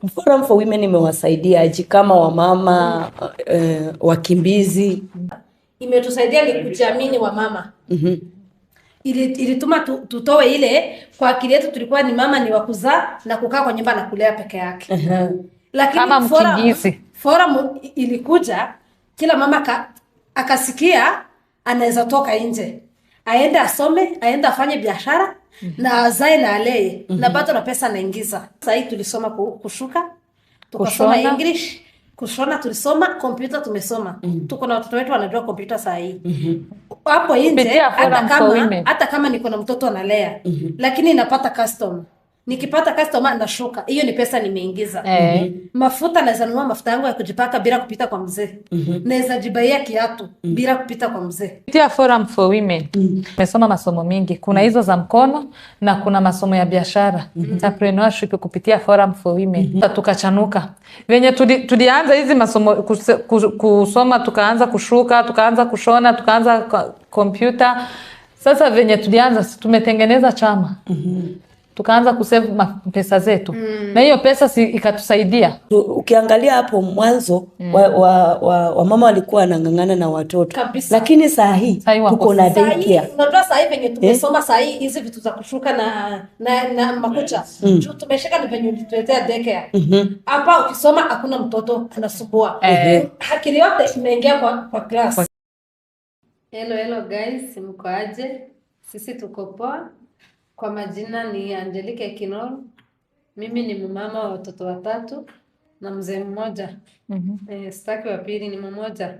Forum for Women imewasaidia aje kama wamama wakimbizi? Imetusaidia ni kujiamini wamama. Ilituma tutoe ile kwa akili yetu tulikuwa ni mama ni wakuzaa na kukaa kwa nyumba na kulea peke yake. Lakini kama mkimbizi forum ilikuja kila mama akasikia anaweza toka nje. Aende asome, aende afanye biashara na azae na alee na bado na pesa naingiza. Sasa hii tulisoma kushuka, tukasoma English, kushona tulisoma, computer tumesoma. Tuko na watoto wetu wanajua computer saa hii. Hapo nje hata kama niko na mtoto analea, lakini napata custom. Nikipata customer nashuka. Hiyo ni pesa nimeingiza. Mafuta naweza nunua mafuta yangu ya kujipaka bila kupita kwa mzee. Naweza jibaia kiatu bila kupita kwa mzee. Kupitia Forum for Women nimesoma masomo mingi. Kuna hizo za mkono na kuna masomo ya biashara. Entrepreneurship kupitia Forum for Women. Tukachanuka. Venye tulianza hizi masomo kusoma, tukaanza kushuka, tukaanza kushona, tukaanza kompyuta. Sasa venye tulianza tumetengeneza chama. Tukaanza kusave pesa zetu. Na hiyo pesa ikatusaidia. Ukiangalia hapo mwanzo wa mama walikuwa wanang'ang'ana na watoto. Kabisa. Lakini saa hii tuko na daycare. Unajua saa hii venye tumesoma saa hii hizi vitu za kushuka na makucha. Tumeshika ni venye tuletea daycare. Hapa ukisoma hakuna mtoto anasumbua. Akili yote imeingia kwa class. Hello guys, mko aje? Sisi tuko poa. Kwa majina ni Angelique Kinoro. Mimi ni mama wa watoto 3 na mzee mmoja. Sitaki wa pili, ni mmoja.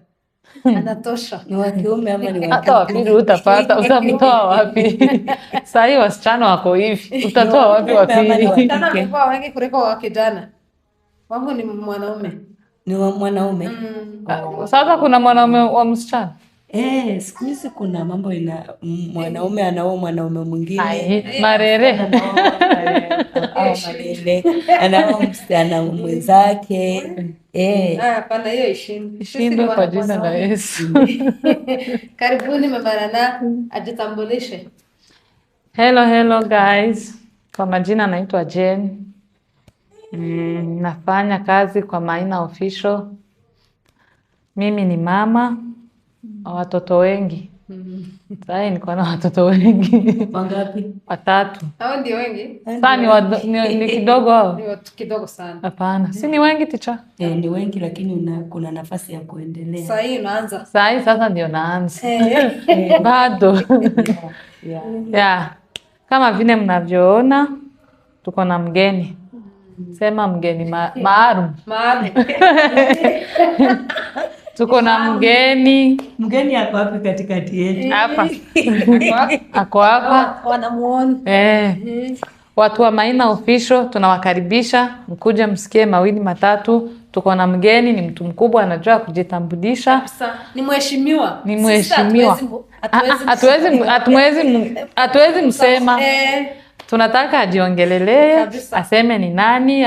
Anatosha. Ni wa kiume ama ni wa kike? Hata wa pili utamtoa wapi? Sasa hivi wasichana wako hivi. Utatoa wapi wa pili? Wasichana wengi kuliko wa kijana. Wangu ni mwanaume. Ni wa mwanaume. Sasa kuna mwanaume wa msichana? Siku hizi kuna mambo mwanaume anaoa mwanaume mwingine. Marere. Marere. Anaoa msichana mwenzake. Hapana, hiyo ishindwe kwa jina la Yesu. Karibuni mama Nana ajitambulishe. Hello guys. Kwa majina naitwa Jane. Nafanya kazi kwa Maina Official. Mimi ni mama watoto wengi. Sasa niko na watoto wengi. Wangapi? 3. Hao ndio wengi? Sasa ni kidogo hao. Ni kidogo sana. Hapana, si ni wengi ticha? Ni wengi lakini kuna nafasi ya kuendelea. Sasa hii unaanza. Sasa ndio naanza. Bado. Kama vile mnavyoona tuko na mgeni. Sema mgeni maalum. Tuko na mgeni. Mgeni ako wapi katikati yetu? Hapa. Ako hapa. Wanamuona. Watu wa Maina Official tunawakaribisha mkuje msikie mawili matatu. Tuko na mgeni, ni mtu mkubwa anajua kujitambulisha. Ni mheshimiwa. Ni mheshimiwa. Hatuwezi msema. Tunataka ajiongelelee, aseme ni nani,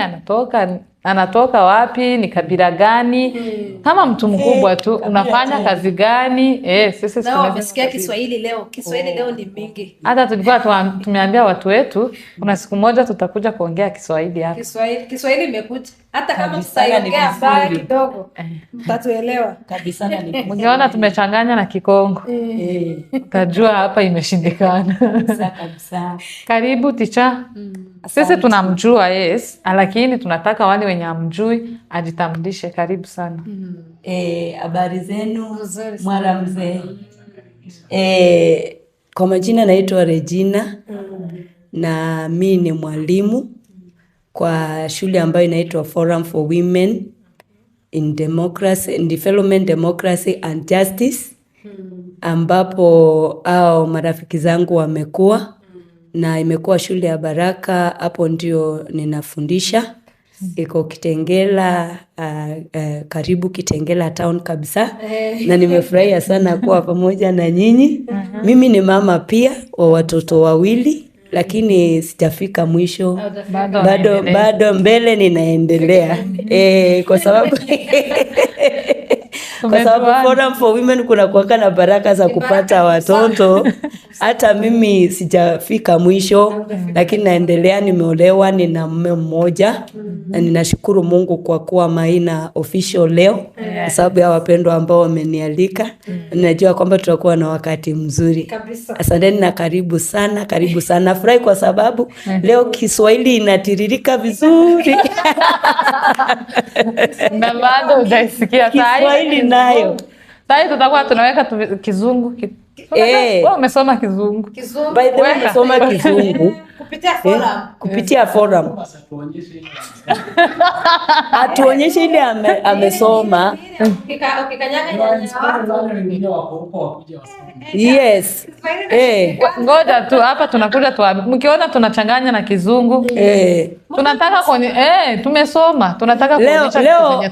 anatoka wapi, ni kabila gani. Kama mtu mkubwa tu, unafanya kazi gani? Sisi tumesikia Kiswahili leo. Kiswahili leo ni mingi. Hata tulikuwa tumeambia watu wetu kuna siku moja tutakuja kuongea Kiswahili hapa. Kiswahili imekuja. Hata kama tutaongea mbaya kidogo, mtatuelewa. Kabisa ni. Mngeona tumechanganya na Kikongo. Utajua hapa imeshindikana. Kabisa. Karibu ticha. Sisi tunamjua lakini tunataka wale wenye amjui ajitambulishe. Karibu sana. Habari zenu mwara mzee. Kwa majina naitwa Regina na mimi ni mwalimu kwa shule ambayo inaitwa Forum for Women in Development, Democracy and Justice, ambapo marafiki zangu wamekuwa na imekuwa shule ya baraka. Hapo ndio ninafundisha. Iko Kitengela, karibu Kitengela town kabisa. Na nimefurahia sana kuwa pamoja na nyinyi. Mimi ni mama pia wa watoto 2, lakini sijafika mwisho. Bado mbele ninaendelea. Kwa sababu Forum for Women kuna kuwaka na baraka za kupata watoto. hata mimi sijafika mwisho, lakini naendelea. Nimeolewa, nina mume mmoja na ninashukuru Mungu kwa kuwa Maina official leo kwa sababu ya wapendwa ambao wamenialika. Ninajua kwamba tutakuwa na wakati mzuri. Asanteni na karibu sana, karibu sana. Nafurahi kwa sababu leo Kiswahili inatiririka vizuri. Na bado hujaisikia Kiswahili nayo. Sasa tutakuwa tunaweka Kizungu. Wewe umesoma Kizungu. By the way, nimesoma Kizungu kupitia forum. Atuonyeshe ile amesoma. Yes. Ngoja tu hapa tunakuja tu. Mkiona tunachanganya na Kizungu. Tunataka tumesoma. Tunataka kuonyesha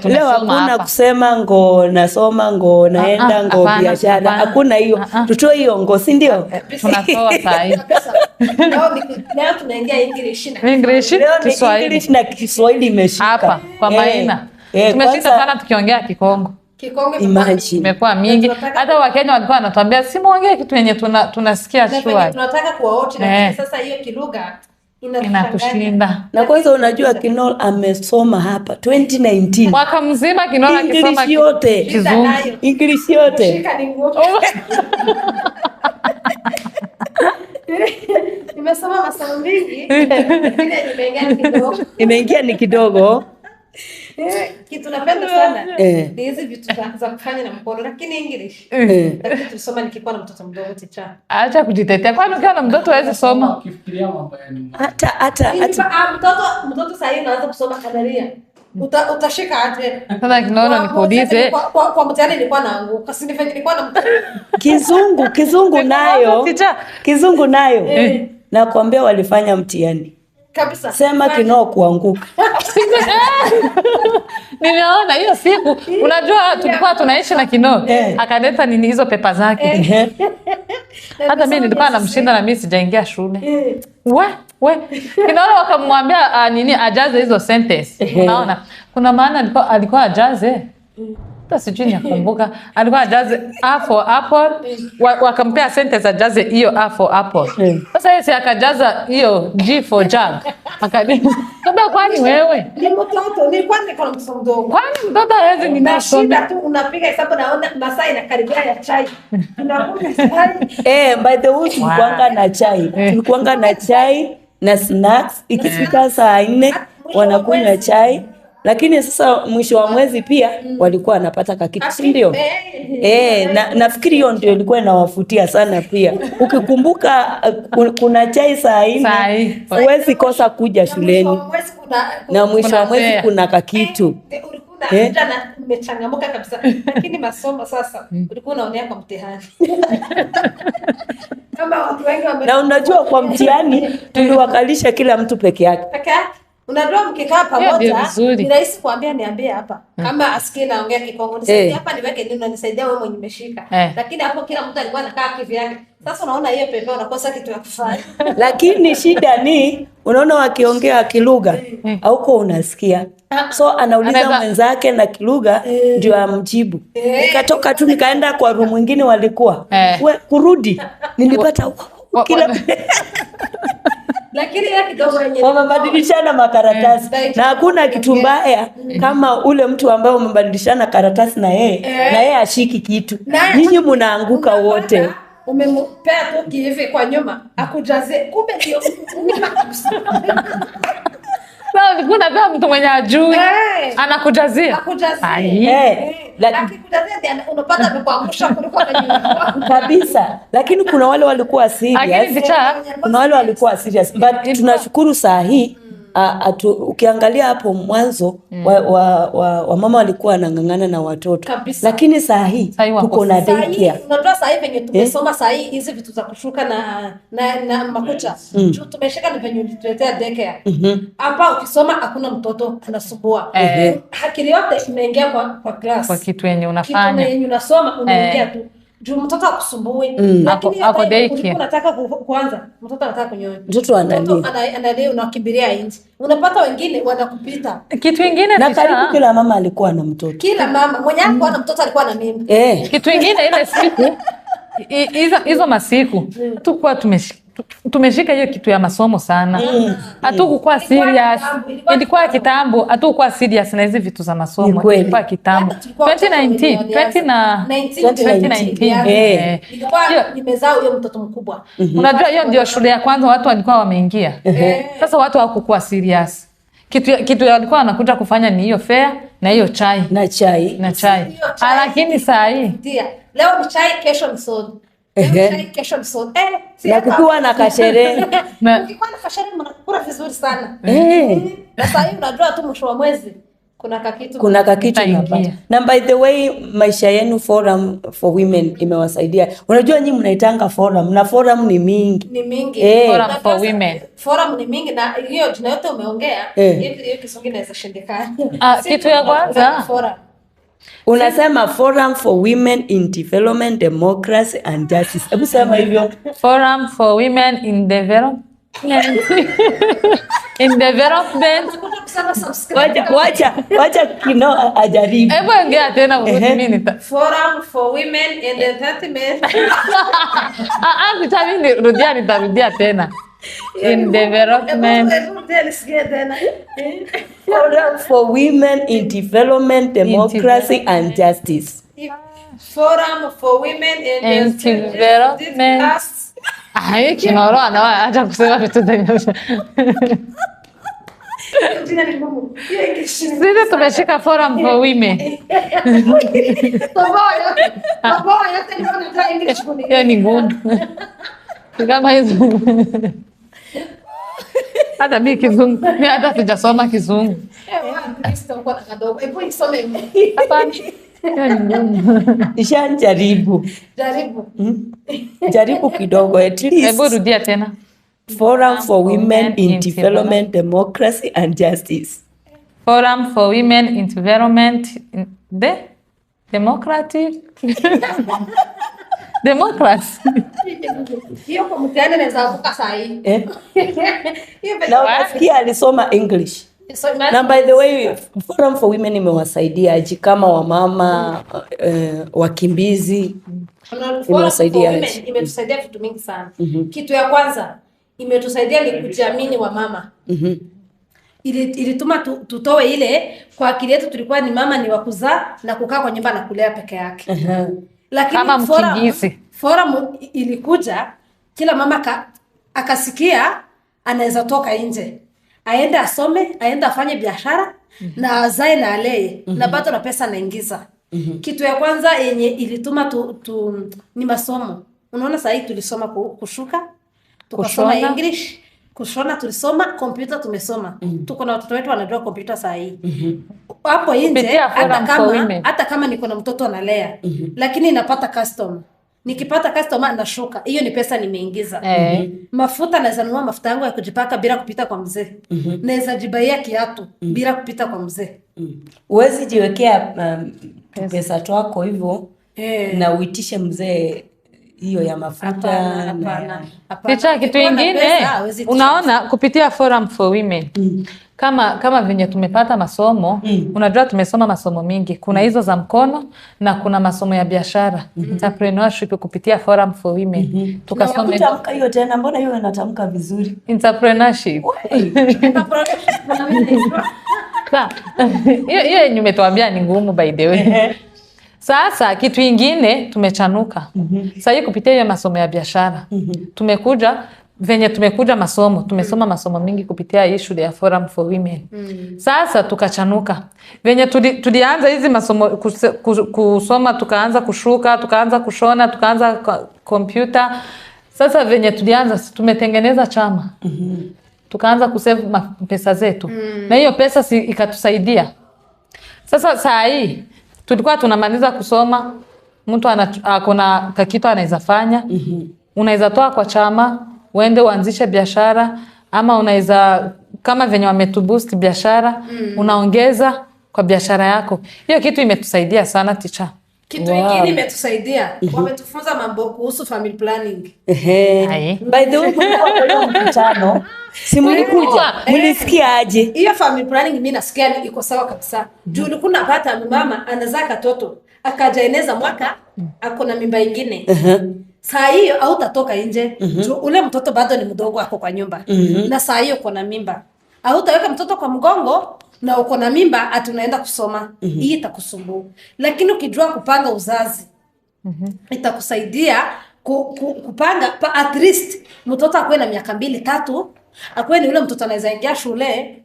leo hakuna kusema ngo nasoma ngo naenda ngo biashara. Hakuna hiyo. Tutoe hiyo ngo, si ndio? Tunatoa saa hii. Leo tunaingia English na Kiswahili imeshika. Hapa kwa Maina. Tumeshinda sana tukiongea Kikongo. Imekuwa mingi. Hata Wakenya walikuwa wanatuambia simuongee kitu yenye tunasikia shwari. Tunataka kuwaote lakini sasa hiyo kilugha inatushinda. Na kwanza unajua Kinol amesoma hapa 2019. Mwaka mzima Kinol akisoma Kizungu. English yote. Nimesoma masomo mengi. Imeingia ni kidogo. Kitu napenda sana ni hizi vitu za kufanya na mkono, lakini English lakini tulisoma nikikuwa na mtoto mdogo ticha. Acha kujitetea, kwani ukiwa na mtoto hawezi soma? Ukifikiria mambo ya nyuma. Hata mtoto sasa hivi anaanza kusoma kadaria. Utashika aje? Sasa kinaona nikuulize. Kwa mtihani nilikuwa naanguka. Si nilikuwa na Kizungu nayo. Nakwambia walifanya mtihani. Kabisa. Sema Kinoo kuanguka. Niliona hiyo siku. Unajua tulikuwa tunaishi na Kinoo. Akaleta nini hizo pepa zake. Hata mimi nilikuwa namshinda na mimi sijaingia shule. We. Kinaona wakamwambia nini ajaze hizo sentence. Unaona? Kuna maana alikuwa ajaze. Sijui nakumbuka. Alikuwa ajaze A for apple. Wakampea sentence ajaze hiyo A for apple. Sasa yeye akajaza hiyo G for jug. Akaniambia kwani wewe? Ni mtoto, nilikuwa niko na mtoto mdogo. Kwani mtoto hawezi ninasoma tu unapiga hesabu naona masaa inakaribia ya chai. Unakunywa chai. By the way tulikuanga na chai na snacks. Ikifika saa 4 wanakunywa chai. Lakini sasa mwisho wa mwezi pia walikuwa wanapata kakitu, si ndio? Nafikiri hiyo ndio ilikuwa inawafutia sana pia. Ukikumbuka kuna chai saa 4 huwezi kosa kuja shuleni. Na mwisho wa mwezi kuna kakitu. Umechangamuka kabisa. Lakini masomo sasa ulikuwa unaonea kwa mtihani. Kama watu wengi na unajua kwa mtihani tuliwakalisha kila mtu peke yake. Unajua mkikaa pamoja ni rahisi kuambia niambie hapa. Kama asikie naongea Kikongo nisaidie hapa niweke nini unanisaidia wewe mwenye umeshika. Lakini hapo kila mtu alikuwa anakaa kivyake. Sasa unaona hiyo pepe unakosa kitu ya kufanya. Lakini shida ni unaona wakiongea kilugha hauko unasikia. So anauliza mwenzake na kilugha ndio amjibu. Nikatoka tu nikaenda kwa room nyingine walikuwa. Kurudi nilipata kila lakini ya kidogo yenyewe wamebadilishana makaratasi na hakuna kitu mbaya kama ule mtu ambaye umebadilishana karatasi na yeye ashiki kitu. Ninyi mnaanguka wote. Umempea tu hivi kwa nyuma akujaze kumbe ndio Sasa ulikuwa unapea mtu mwenye ajui anakujazia. Lakini kujazia unapata amekuangusha kuliko kabisa. Lakini kuna wale walikuwa serious. But tunashukuru saa hii ukiangalia hapo mwanzo wa mama walikuwa wanang'ang'ana na watoto kabisa. Lakini saa hii tuko na daycare. Unajua saa hii venye tumesoma saa hii hizi vitu za kushuka na makucha tumeshika ni venye tuletea daycare hapa. Ukisoma hakuna mtoto anasumbua. Akili yote imeingia kwa class, kwa kitu yenye unafanya, kitu yenye unasoma unaingia tu juu mtoto akusumbui. Lakini ako daycare unataka kuanza mtoto anataka kunyonya, mtoto analia unakimbilia nje. Unapata wengine wanakupita. Kitu kingine na karibu kila mama alikuwa na mtoto. Kila mama mwenye alikuwa na mtoto alikuwa na mimi. Kitu kingine ile siku hizo masiku hatukuwa tumeshika hiyo kitu ya masomo sana. Hatukuwa serious. Ilikuwa kitambo, hatukuwa serious na hizi vitu za masomo. Ilikuwa kitambo. 2019. Ilikuwa nimezaa huyo mtoto mkubwa. Unajua hiyo ndio shule ya kwanza watu walikuwa wameingia. Sasa watu hawakuwa serious. Kitu walikuwa wanakuja kufanya ni hiyo fair na hiyo chai. Na chai. Lakini saa hii leo ni chai, kesho ni soda. Na kukiwa na kasherehe. Ukikuwa na kasherehe mnakula vizuri sana. Na saa hii unajua tu mwisho wa mwezi kuna kakitu unapata. Na by the way, maisha yenu Forum for Women imewasaidia. Unajua nyinyi mnaitanga forum na forum ni mingi. Forum for Women. Forum ni mingi na hiyo jina yote umeongea, hiyo Kiswahili inaweza shindikana. Kitu ya kwanza unasema Forum for Women in Development, Democracy and Justice. Hebu sema hivyo. Forum for Women in Development. In development. Wacha Kino ajaribu. Hebu ongea tena mimi Forum for Women in Development. Nitarudia tena. In development. Forum for Women in Development, Democracy and Justice. Forum for Women in Development. Kinoro acha kusema vitu vingine. Sisi tumeshika Forum for Women. Hiyo ni ngumu. Kama hizo. Hata mimi Kizungu, mimi hata sijasoma Kizungu. Hapana. Jaribu. Jaribu kidogo at least. Hebu rudia tena. Forum for Women in Development, Democracy and Justice. Forum for Women in Development, Democratic. Democracy. Hiyo kwa mtihani naweza kuka sahi. Na unasikia alisoma English. Na by the way, Forum for Women imewasaidia aje kama wamama, wakimbizi? Imewasaidia imetusaidia vitu mingi sana. Kitu ya kwanza imetusaidia ni kujiamini wa mama. Ilituma tutoe ile kwa akili yetu tulikuwa ni mama ni wakuzaa na kukaa kwa nyumba na kulea peke yake. Lakini kama mkimbizi. Forum ilikuja kila mama akasikia anaweza toka nje. Aende asome, aende afanye biashara na azae na alee na bado na pesa naingiza. Kitu ya kwanza yenye ilituma ni masomo. Unaona sasa hivi tulisoma kushuka, tukasoma English, kushona tulisoma, kompyuta tumesoma. Tuko na watoto wetu wanajua kompyuta sasa hivi. Hapo nje hata kama niko na mtoto analea, lakini napata customer. Nikipata customer nashuka. Hiyo ni pesa nimeingiza. Mafuta naweza nunua mafuta yangu ya kujipaka bila kupita kwa mzee. Naweza jibaia kiatu bila kupita kwa mzee. Uwezi jiwekea pesa twako hivyo na uitishe mzee hiyo ya mafuta. Hapana. Picha kitu kingine unaona kupitia Forum for Women. Kama venye tumepata masomo, unajua tumesoma masomo mingi. Kuna hizo za mkono na kuna masomo ya biashara. Entrepreneurship kupitia Forum for Women. Tukasoma tamka hiyo tena, mbona hiyo inatamka vizuri? Entrepreneurship. Hiyo nimetuambia ni ngumu by the way. Sasa kitu kingine tumechanuka. Sasa hii kupitia hiyo masomo ya biashara. Tumekuja masomo, tumesoma masomo mingi kupitia hii shule ya Forum for Women. Sasa tukachanuka. Venye tulianza hizi masomo kusoma, tukaanza kushuka, tukaanza kushona, tukaanza kompyuta. Sasa venye tulianza tumetengeneza chama. Tukaanza kusave pesa zetu. Na hiyo pesa ikatusaidia. Sasa saa hii tulikuwa tunamaliza kusoma, mtu akona kitu anaweza fanya. Unaweza toa kwa chama, uende uanzishe biashara, ama unaweza kama venye wametuboost biashara, unaongeza kwa biashara yako. Hiyo kitu imetusaidia sana teacher. Kitu kingine imetusaidia, wametufunza mambo kuhusu family planning. By the way, kwa mkutano, si mlikuja, mlisikia aje? Hiyo family planning mimi nasikia iko sawa kabisa. Juu ulikuwa unapata mama anazaa katoto, akajaeneza mwaka ako na mimba ingine. Saa hiyo hautatoka nje. Ule mtoto bado ni mdogo, ako kwa nyumba. Na saa hiyo uko na mimba. Hautaweka mtoto kwa mgongo na uko na mimba ati unaenda kusoma. Hii itakusumbua. Lakini ukijua kupanga uzazi, itakusaidia kupanga at least mtoto akuwe na miaka 2-3, akuwe ni ule mtoto anaweza ingia shule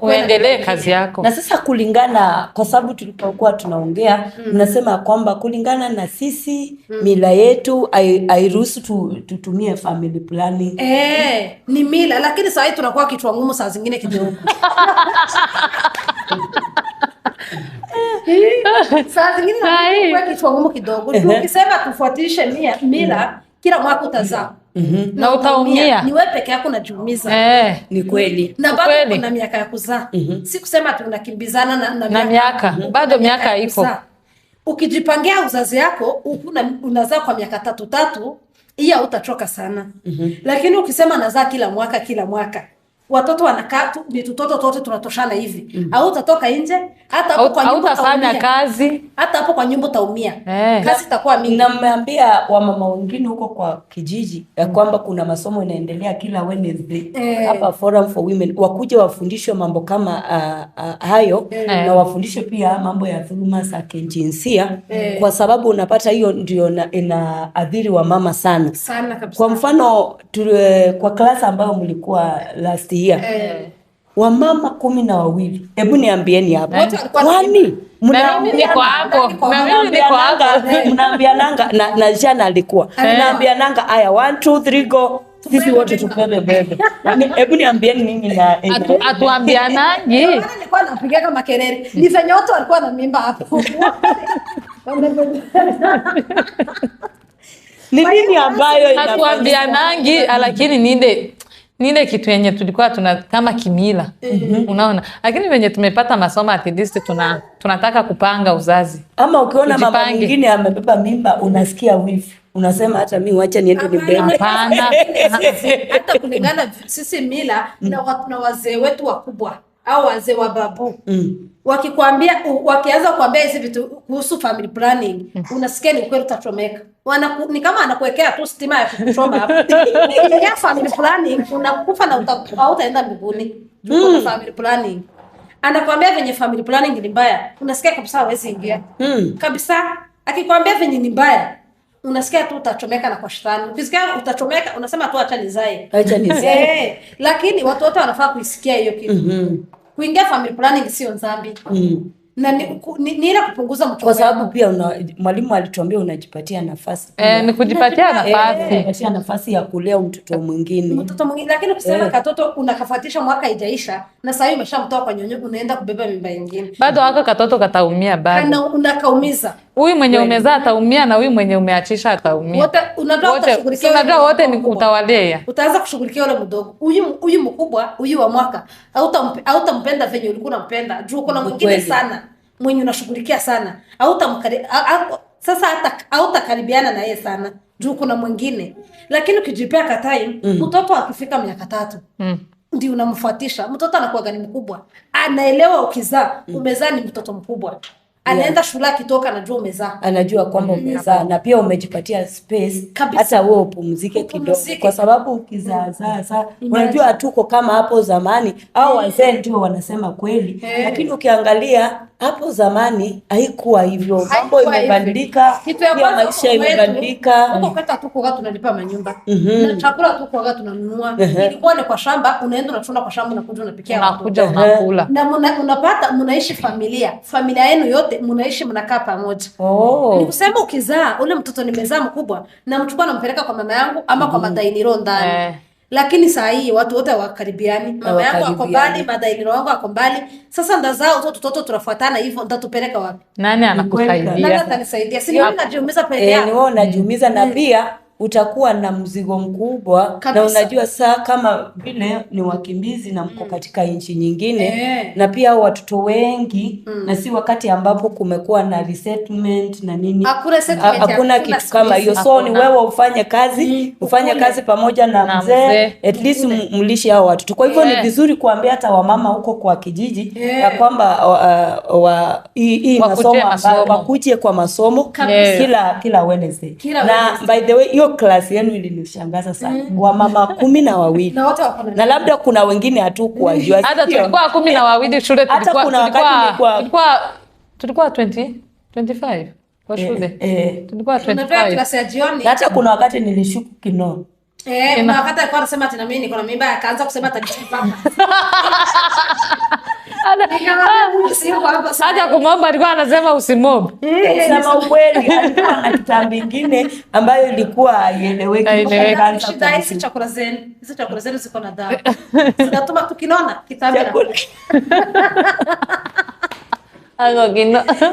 uendelee kazi yako. Na sasa kulingana, kwa sababu tulipokuwa tunaongea unasema kwamba kulingana na sisi mila yetu hairuhusu tutumie family planning. Ni mila, lakini saa hii tunakuwa kichwa ngumu saa zingine kidogo. Saa zingine tunakuwa kichwa ngumu kidogo. Ukisema tufuatishe mila, kila mwaka utazaa. Na utaumia. Ni wewe peke yako unajiumiza. Ni kweli. Na bado kuna miaka ya kuzaa. Si kusema tunakimbizana na miaka. Bado miaka iko. Ukijipangia uzazi yako, unazaa kwa miaka 3, hiyo utachoka sana. Lakini ukisema nazaa kila mwaka, watoto wanakaa tu, ni tutoto tote tunatoshana hivi. Au utatoka nje, hata hapo kwa nyumba utafanya kazi. Hata hapo kwa nyumba utaumia. Kazi itakuwa mingi. Na mmeambia wamama wengine huko kwa kijiji ya kwamba kuna masomo inaendelea kila Wednesday hapa Forum for Women, wakuje wafundishwe mambo kama hayo na wafundishwe pia mambo ya dhuluma za kijinsia, kwa sababu unapata hiyo ndio inaathiri wamama sana kabisa. Kwa mfano kwa klasa ambayo mlikuwa last year, wamama 12. Hebu niambieni hapo. Kwani mnaambiananga na jana alikuwa mnaambiananga haya 1 2 3 go, sisi wote tupende bebe. Hebu niambieni mimi na atuambianangi. Nilikuwa napiga kama kelele. Ni venye wote walikuwa na mimba hapo. Ni nini ambayo atuambianangi, lakini ninde kitu yenye tulikuwa kama kimila. Unaona, lakini venye tumepata masomo at least tunataka kupanga uzazi. Ama ukiona mama mwingine amebeba mimba unasikia wivu, unasema hata mimi wacha niende nibebe. Hapana. Hata kulingana sisi mila na wazee wetu wakubwa au wazee wa babu, wakianza kuambia hizi vitu kuhusu family planning, unasikia ni kweli utachomeka. Ni kama anakuwekea tu stima ya kukuchoma hapo. Ukiingia family planning unakufa na hautaenda mbinguni. Juu family planning anakuambia venye family planning ni mbaya, unasikia kabisa hawezi ingia. Kabisa. Akikwambia venye ni mbaya, unasikia tu utachomeka na kwa shetani. Ukisikia utachomeka unasema tu acha nizae. Lakini watu wote wanafaa kuisikia hiyo kitu. Kuingia family planning sio dhambi. Na ni ile kupunguza mchoko. Kwa sababu pia mwalimu alituambia unajipatia nafasi. Ni kujipatia nafasi. Kujipatia nafasi ya kulea mtoto mwingine. Lakini ukisema katoto unakafuatisha mwaka haijaisha na sasa hivi umeshamtoa kwa nyonyo, unaenda kubeba mimba nyingine. Bado haka katoto kataumia bado. Unakaumiza. Huyu mwenye umezaa ataumia na huyu mwenye umeachisha ataumia. Wote unajua wote ni utawalea. Utaanza kushughulikia yule mdogo. Huyu mkubwa, huyu wa mwaka, hautampenda venye ulikuwa unampenda. Juu kuna mwingine sana mwenye unashughulikia sana. Sasa hautakaribiana na yeye sana. Juu kuna mwingine. Lakini ukijipea ka time, mtoto akifika miaka 3, ndio unamfuatisha. Mtoto anakuwa gani mkubwa. Anaelewa ukizaa, umezaa ni mtoto mkubwa. Anaenda shule akitoka anajua umezaa. Anajua kwamba umezaa na pia umejipatia space hata wewe upumzike kidogo, kwa sababu ukizaa unajua hatuko kama hapo zamani au wazee ndio wanasema kweli. Lakini ukiangalia hapo zamani haikuwa hivyo. Mambo imebadilika, pia maisha imebadilika. Huko kata tu kwa tunalipa manyumba. Na chakula tu kwa tunanunua. Ilikuwa ni kwa shamba, unaenda unachuna kwa shamba unakuja unapikia. Unakuja unakula. Na unapata mnaishi familia yenu yote mnaishi mnakaa pamoja. Ni kusema ukizaa ule mtoto nimezaa mkubwa na mchukua nampeleka kwa mama yangu ama kwa madainiro ndani. Lakini saa hii watu wote wakaribiani. Mama yangu ako mbali, madainiro wangu ako mbali. Sasa ndazaa watoto tunafuatana hivyo, nitatupeleka wapi? Nani anakusaidia? Nani atanisaidia? Si mimi najiumiza peke yangu. Ni wewe unajiumiza na pia utakuwa na mzigo mkubwa Kabisa. na unajua saa kama vile ni wakimbizi na mko katika nchi nyingine na pia watoto wengi na si wakati ambapo kumekuwa na resettlement na nini, hakuna kitu kama hiyo. So ni wewe ufanye kazi ufanye kazi pamoja na mzee at least mlishe hao watoto. Kwa hivyo ni vizuri kuambia hata wamama huko kwa kijiji ya kwamba hii masomo wakuje kwa masomo kila Wednesday. Na by the way hiyo class yenu ilinishangaza sana. Wamama 12 Na wote wako na labda kuna wengine hatukuwajua. Hata tulikuwa 12 shule, tulikuwa 25 kwa shule. Tulikuwa Tunapewa 25. klasi ya jioni. Hata kuna wakati nilishuku Kinoo. Kuna wakati alikuwa anasema ati na mimi niko na mimba, akaanza kusema atanipaka. Hata kumomba alikuwa anasema usimob. Sema ukweli alikuwa na kitambi kingine ambayo ilikuwa haieleweki. Shida hizi chakula zenu ziko na dawa. Zinatuma tukinona kitambi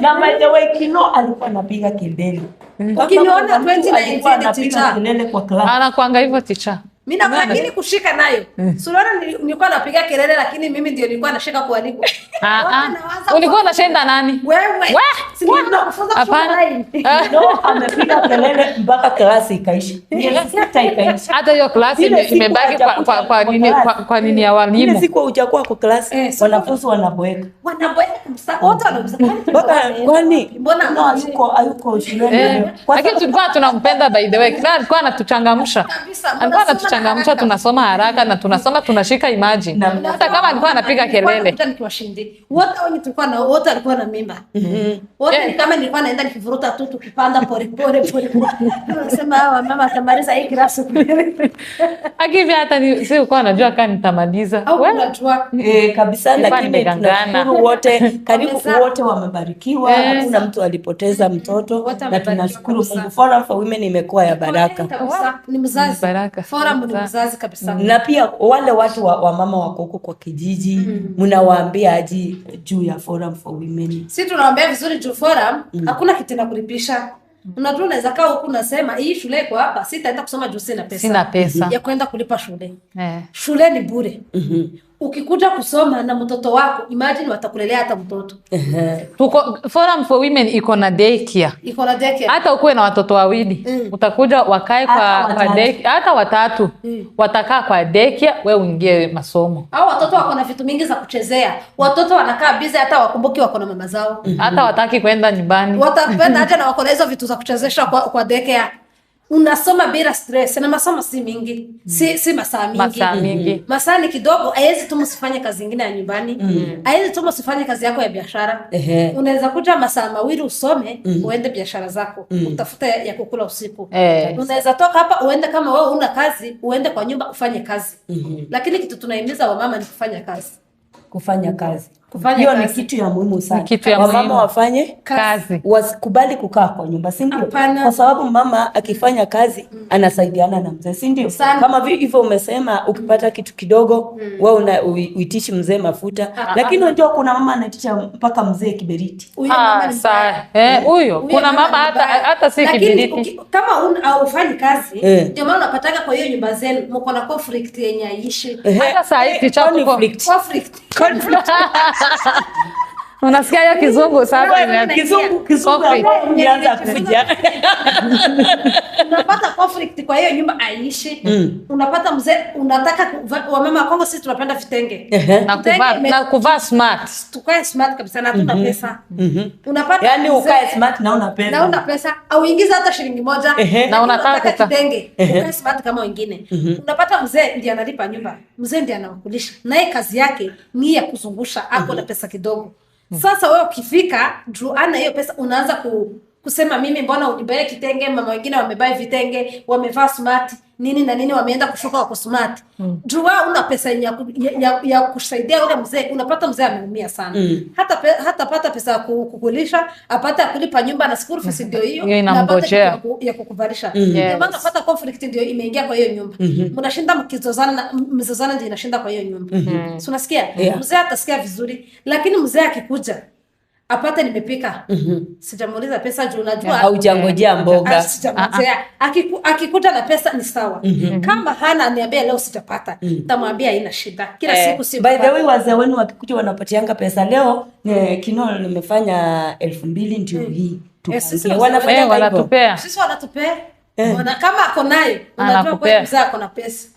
na by the way Kinoo alikuwa anapiga kelele. Ukiniona 2019 teacher kelele kwa class. Anakuanga hivyo teacher. Mimi naamini kushika nayo. Suliona nilikuwa napiga kelele lakini mimi ndio nilikuwa nashika kuandika. Ulikuwa unashinda nani? Wewe. Si ndio kufunza Hapana. No, amepiga kelele mpaka klasi ikaisha. Hata hiyo klasi imebaki kwa nini ya walimu. Ile siku hujakuwa kwa klasi wanafunzi wanaboeka. Wote wanamsaka. Kwani mbona hayuko shuleni? Lakini tulikuwa tunampenda by the way. Kila alikuwa anatuchangamsha. Alikuwa anatuchangamsha, tunasoma haraka na tunasoma tunashika imagine. Hata kama alikuwa anapiga kelele. Wote wenye tulikuwa na wote walikuwa na mimba. Wote ni kama nilikuwa naenda nikivuruta tu tukipanda pole. Unasema hawa mama atamaliza hii klasi. Akivi hata si ulikuwa unajua kama nitamaliza. Wewe unajua kabisa, lakini tunashukuru wote, karibu wote wamebarikiwa. Hakuna mtu alipoteza mtoto na tunashukuru Mungu. Forum for Women imekuwa ya baraka. Ni mzazi. Baraka. Forum ni mzazi kabisa. Na pia wale watu wa mama wako huko kwa kijiji mnawaambia aje juu ya Forum for Women? Sisi tunawaambia vizuri juu Forum hakuna kitu na kulipisha. Unajua unaweza kaa huku unasema hii shule iko hapa, sitaenda kusoma juu sina pesa ya kwenda kulipa shule. Shule ni bure. Ukikuja kusoma na mtoto wako, imagine watakulelea hata mtoto. Tuko Forum for Women iko na daycare. Hata ukuwe na watoto wawili, utakuja wakae kwa daycare, hata watatu. Watakaa kwa daycare, wewe uingie masomo. Au watoto wako na vitu mingi za kuchezea. Watoto wanakaa busy hata wakumbuki wako na mama zao. Hata wataki kwenda nyumbani. Watapenda hata na wako na hizo vitu za kuchezesha kwa daycare. Unasoma bila stress na masomo si mingi. Si masaa mingi. Masaa ni kidogo, haiwezi tu msifanye kazi nyingine ya nyumbani. Haiwezi tu msifanye kazi yako ya biashara. Unaweza kuja masaa 2 usome, uende biashara zako, utafuta ya kukula usiku. Unaweza toka hapa uende kama wewe una kazi, uende kwa nyumba ufanye kazi. Lakini kitu tunahimiza wamama ni kufanya kazi. Hiyo ni kitu ya muhimu sana. Wamama wafanye kazi. Wasikubali kukaa kwa nyumba, si ndio? Kwa sababu mama akifanya kazi anasaidiana na mzee, si ndio? Kama hivyo umesema ukipata kitu kidogo wewe uitishi mzee mafuta, lakini unajua kuna mama anaitisha mpaka mzee kiberiti. Huyo kuna mama hata si kiberiti. Kama haufanyi kazi ndio maana unapataka kwa hiyo nyumba zenu mko na conflict yenye aishi. Hata saa hii conflict. Unasikia hiyo kizungu sasa? Kizungu imeanza kuja. Unapata conflict kwa hiyo nyumba aishi. Unapata mzee unataka wamama wa Kongo sisi tunapenda vitenge. Na kuvaa smart. Tukae smart kabisa na tuna pesa. Unapata yani ukae smart na una pesa. Au ingiza hata shilingi moja na unataka kitenge. Ukae smart kama wengine. Unapata mzee ndiye analipa nyumba. Mzee ndiye anawakulisha. Naye kazi yake ni ya kuzungusha hapo na pesa kidogo. Sasa wewe ukifika juu ana hiyo pesa unaanza kusema mimi mbona unibaye kitenge, mama wengine wamebaye vitenge, wamevaa smart, nini na nini wameenda kushuka wako smart. Juu una pesa ya kusaidia yule mzee, unapata mzee ameumia sana. Hata pata pesa kukulisha, apata kulipa nyumba na school fees ndio hiyo. Na pata ya kukuvalisha. Ndio maana unapata conflict ndio imeingia kwa hiyo nyumba. Mnashinda mkizozana ndio inashinda kwa hiyo nyumba. Si unasikia? Mzee atasikia vizuri, lakini mzee akikuja apate nimepika. Sitamuuliza pesa juu unajua haujangojea mboga. Sitamwambia. Akikuta na pesa ni sawa. Kama hana niambia leo sitapata. Nitamwambia haina shida. Kila siku si. By the way, wazee wenu wakikuja wanapatianga pesa. Leo kino nimefanya 2,000 ndio hii. Wanatupea. Sisi wanatupea. Kama ako nayo unajua kwa mzee ako na pesa.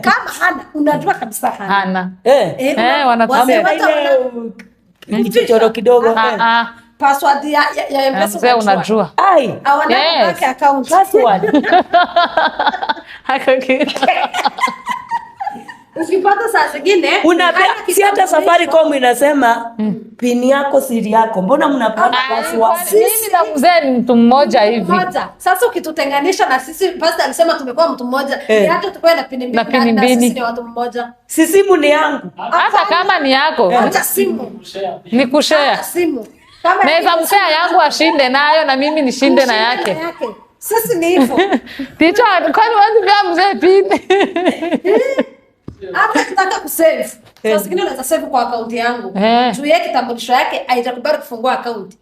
Kama hana unajua kabisa hana. Wanatupea. Kichoro kidogo. Password ya M-Pesa mzee unajua. Hawana account password. Ukipata saa zingine si hata Safaricom inasema pini yako siri yako. Mbona mnapata password? Mimi na mzee ni mtu mmoja hivi. Sasa ukitutenganisha na sisi, pastor alisema tumekuwa mtu mmoja. Hata tukoe na pini mbili na sisi ni watu mmoja. Si simu ni yangu. Hata kama ni yako. Hata simu. Ni kushare. Simu. Naweza mpea yangu ashinde nayo na mimi nishinde na yake. Sisi ni hivyo. Ticha, kwani wazi vya mzee pini? Hata kitaka kusave. Sasa zingine unaweza save kwa account yangu. Juu yake kitambulisho yake haitakubali kufungua account.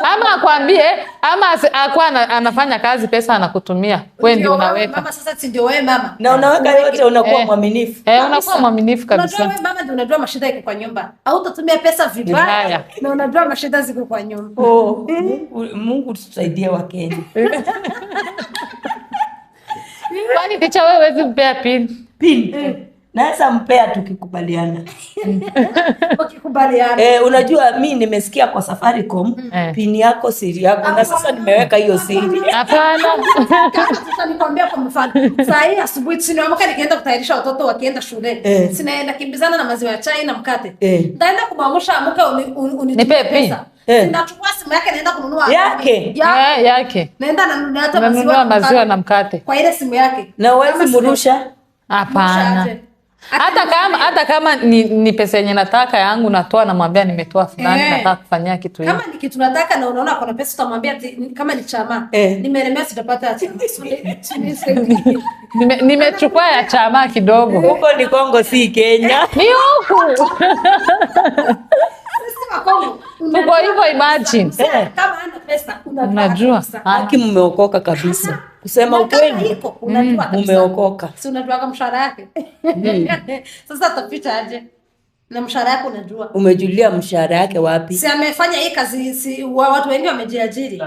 Ama akwambie ama akwa anafanya kazi pesa anakutumia. Wewe ndio unaweka. Mama sasa si ndio wewe mama. Na unaweka yote unakuwa mwaminifu. Unakuwa mwaminifu kabisa. Unajua wewe mama ndio unajua mashida iko kwa nyumba. Au utatumia pesa vibaya na unajua mashida ziko kwa nyumba. Mungu tusaidie Wakenya. Kwani ticha wewe huwezi mpea pin? Naweza mpea tukikubaliana. Ukikubaliana. Unajua mimi nimesikia kwa Safaricom pini yako siri yako na sasa nimeweka hiyo siri. Hapana. Sasa nikwambia kwa mfano. Saa hii asubuhi sinaamka nikaenda kutayarisha watoto wakienda shule. Sinaenda kimbizana na maziwa ya chai na mkate. Ndaenda kumwamsha amka unipe pesa. Ninachukua simu yake naenda kununua yake. Naenda nanunua hata maziwa na mkate. Kwa ile simu yake. Na wewe mrusha? Hapana. Hata kama ni pesa yenye nataka yangu natoa namwambia nimetoa fulani nataka kufanyia kitu hicho. Kama ni kitu nataka na unaona kuna pesa utamwambia kama ni chama. Nimelemea sitapata chama. Nimechukua ya chama kidogo. Huko ni Kongo si Kenya. Ni huku. Tuko hivyo imagine. Kama hana pesa unajua. Haki mmeokoka kabisa. Kusema ukweli umeokoka. Si unajua mshahara yake. Sasa utapita aje? Na mshahara yake unajua. Umejulia mshahara yake wapi? Si amefanya hii kazi watu wengi wamejiajiri.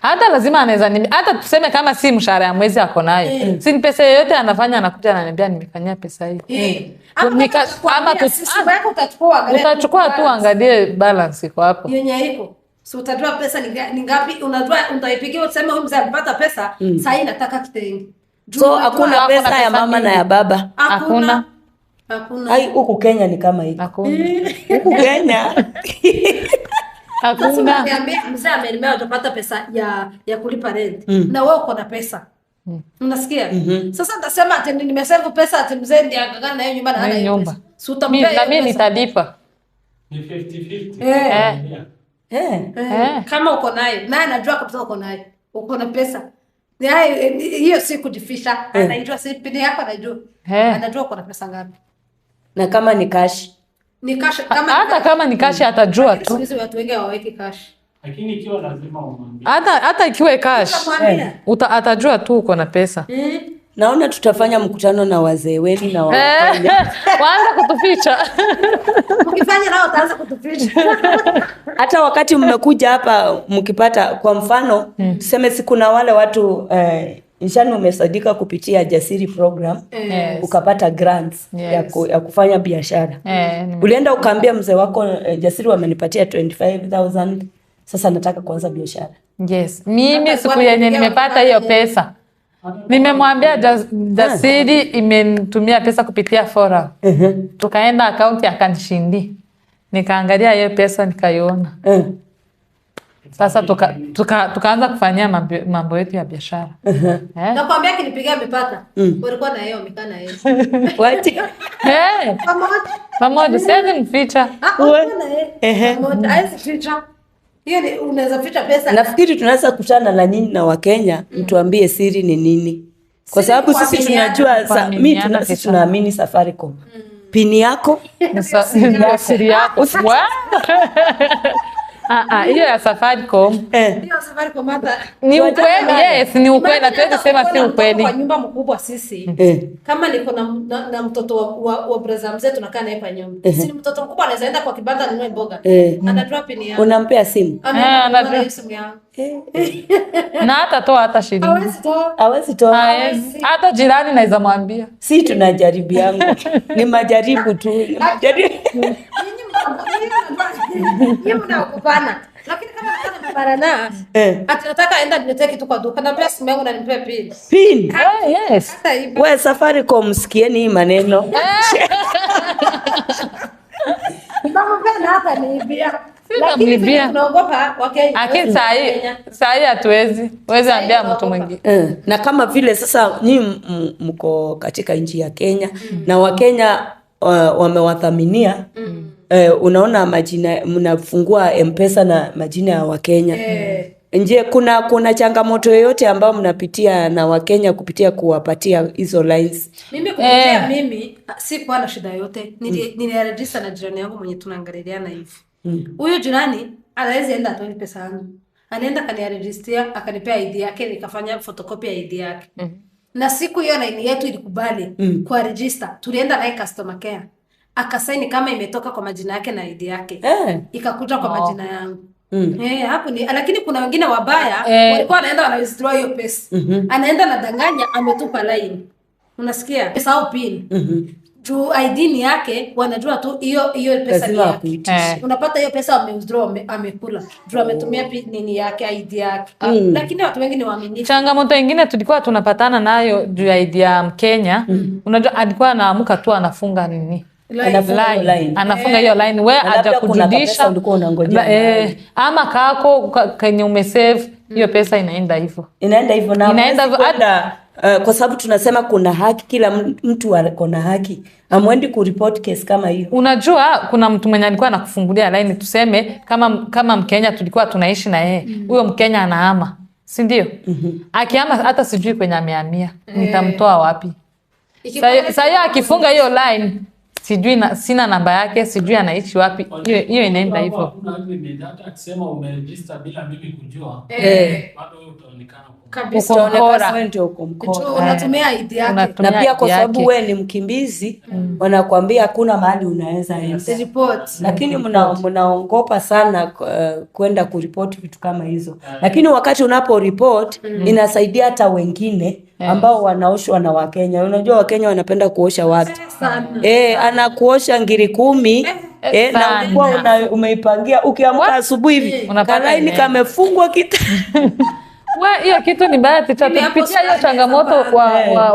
Hata lazima anaweza hata tuseme kama si mshahara ya mwezi ako nayo. Si pesa yoyote anafanya anakuja ananiambia nimefanyia pesa hii. Ama utachukua tu angalie balance iko hapo. Yenye iko. So utajua pesa ni ngapi, unajua utaipigia useme huyu mzee alipata pesa, sasa hii nataka kitenge. So hakuna pesa ya mama na ya baba. Hakuna. Hai huku Kenya ni kama hivi. Hakuna. Huku Kenya. Hakuna. Niambia mzee amelimea utapata pesa ya kulipa rent. Na wewe uko na pesa. Unasikia? Sasa nitasema ati nimesave pesa ati mzee ndiye angangana na hiyo nyumba na hana hiyo pesa. Si utampea na mimi nitalipa. Ni 50-50. Kama uko nayo naye anajua kabisa uko nayo, uko na pesa hiyo, si kujifisha. Anajua si pini yako, anajua uko na pesa ngapi. Na kama ni cash, kama ni cash atajua tu. Sisi watu wengi hawaweki cash, lakini ikiwa lazima umwambie. Hata ikiwa cash atajua tu uko na pesa. Naona tutafanya mkutano na wazee wenu na Wakenya. Waanza kutuficha. Mkifanya nao utaanza kutuficha. Hata wakati mmekuja hapa mkipata kwa mfano tuseme siku na wale watu nishani umesaidika kupitia Jasiri program ukapata grants ya kufanya biashara. Ulienda ukaambia mzee wako Jasiri wamenipatia 25,000 sasa nataka kuanza biashara. Yes. Mimi siku yenye nimepata hiyo pesa nimemwambia Jasiri imenitumia pesa kupitia Forum. Tukaenda account ya kanishindi. Nikaangalia hiyo pesa nikaiona. Sasa tukaanza kufanyia mambo yetu ya biashara. Nakwambia kinipigia amepata. Walikuwa na yeye wamekaa na yeye. What? Pamoja siwezi mficha. Pamoja haizi ficha. Hiyo ni unaweza ficha pesa. Nafikiri tunaweza kutana na nyinyi na Wakenya mtuambie siri ni nini. Kwa sababu sisi tunajua mimi sisi tunaamini Safaricom. pini yako Ndio siri yako. Hiyo ya Safaricom. Ndio Safaricom hata. Ni ukweli, yes, ni ukweli. Hatuwezi sema si ukweli. Kwa nyumba mkubwa sisi. Kama niko na mtoto wa brother mzee tunakaa naye kwa nyumba. Si mtoto mkubwa anaweza enda kwa kibanda anunue mboga. Anatoa pini yako. Unampea simu. Anatoa simu yako. Na hata toa hata shilingi. Hawezi toa. Hata jirani naweza mwambia. Si tunajaribu yangu. Ni majaribu tu. Yeye mnaokupana. Lakini kama nataka kuparana, atataka aenda niletee kitu kwa duka. Naambia simu yangu na nipe pin. Pin. Yes. Hata hivyo. Wewe Safaricom sikieni hii maneno. Mama bana hata niibia. Lakini tunaogopa Wakenya. Lakini saa hii hatuwezi. Huwezi ambia mtu mwingine. Na kama vile sasa nyinyi mko katika nchi ya Kenya na Wakenya wamewathaminia. Unaona majina, mnafungua M-Pesa na majina ya Wakenya. Je, kuna changamoto yoyote ambayo mnapitia na Wakenya kupitia kuwapatia hizo lines? Mimi kupitia mimi sikuwa na shida yote. Niliregister na jirani yangu mwenye tunaangaliana hivi. Huyo jirani anaweza enda atoe pesa yangu. Anaenda kaniregister, akanipea ID yake, nikafanya photocopy ya ID yake. Na siku hiyo line yetu ilikubali kwa register. Tulienda naye customer care. Akasaini kama imetoka kwa majina yake na ID yake. Ikakuja kwa majina yangu. Hapo ni, lakini kuna wengine wabaya walikuwa wanaenda wana withdraw hiyo pesa. Anaenda na danganya ametupa line. Unasikia? Pesa au pin. Juu ID ni yake, wanajua tu hiyo pesa ni yake. Unapata hiyo pesa withdraw amekula. Juu ametumia nini yake ID yake. Lakini watu wengi ni waaminifu. Changamoto nyingine tulikuwa tunapatana nayo juu ya ID ya Mkenya. Unajua alikuwa anaamka tu anafunga nini? Anafunga hiyo line. Wewe aja kujudisha ama kako kwenye umesave hiyo pesa inaenda hivyo. Na kwa sababu tunasema kuna haki, kila mtu ako na haki. Amwendi kuripoti kesi kama hiyo. Unajua kuna mtu mwenye alikuwa anakufungulia line, tuseme kama Mkenya tulikuwa tunaishi na yeye. Huyo Mkenya anahama, si ndio? Akihama hata sijui kwenye amehamia. Nitamtoa wapi? Sasa akifunga hiyo line sijui sina namba yake, sijui anaishi wapi. Hiyo inaenda hivyo. Hata akisema umeregister bila mimi kujua, bado utaonekana kabisa. Unatumia ID yake. Na pia kwa sababu wewe ni mkimbizi, wanakuambia hakuna mahali unaweza report. Lakini mnaongopa sana kwenda kuripoti vitu kama hizo. Lakini wakati unapo report inasaidia hata wengine ambao wanaoshwa na Wakenya. Unajua Wakenya wanapenda kuosha watu. Anakuosha ngiri 10 na ulikuwa umeipangia ukiamka asubuhi hivi. Kalaini kamefungwa hiyo kitu ni mbaya. Tupitia hiyo changamoto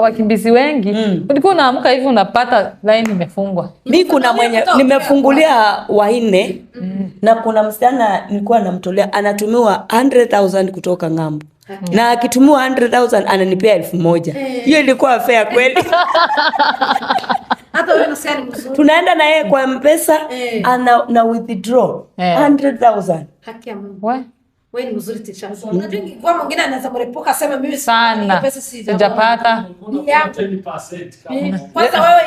wakimbizi wengi. Ulikuwa unaamka hivi unapata line imefungwa. Mimi kuna mwenye nimefungulia wanne na kuna msichana nilikuwa namtolea anatumiwa 100,000 kutoka ng'ambo. Na akitumiwa 100,000 ananipea 1,000. Hiyo ilikuwa fair kweli? Hata wewe unasikia mzuri. Tunaenda na yeye kwa M-Pesa na withdraw 100,000. Haki ya Mungu. Wewe ni mzuri teacher. Unajua kwa mwingine anaweza kurepuka sema mimi sana pesa sijapata. Kwanza wewe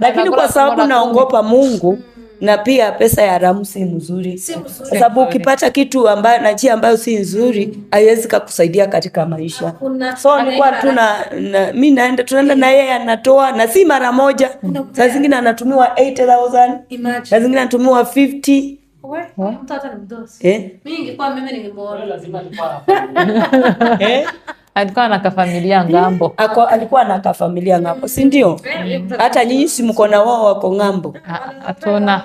lakini kwa sababu naongopa Mungu na pia pesa ya haramu si mzuri. Kwa sababu ukipata kitu ambayo na njia ambayo si nzuri haiwezi kukusaidia katika maisha. So nilikuwa mimi tunaenda na yeye anatoa na si mara moja. Saa zingine anatumiwa 80,000. Saa zingine anatumiwa 50. Mtata ni mdosi. Mimi ningekuwa mimi ningemuona lazima alikuwa na kafamilia ngambo. Alikuwa na kafamilia ngambo, si ndio? Hata nyinyi si mko na wao wako ngambo. Hatuna.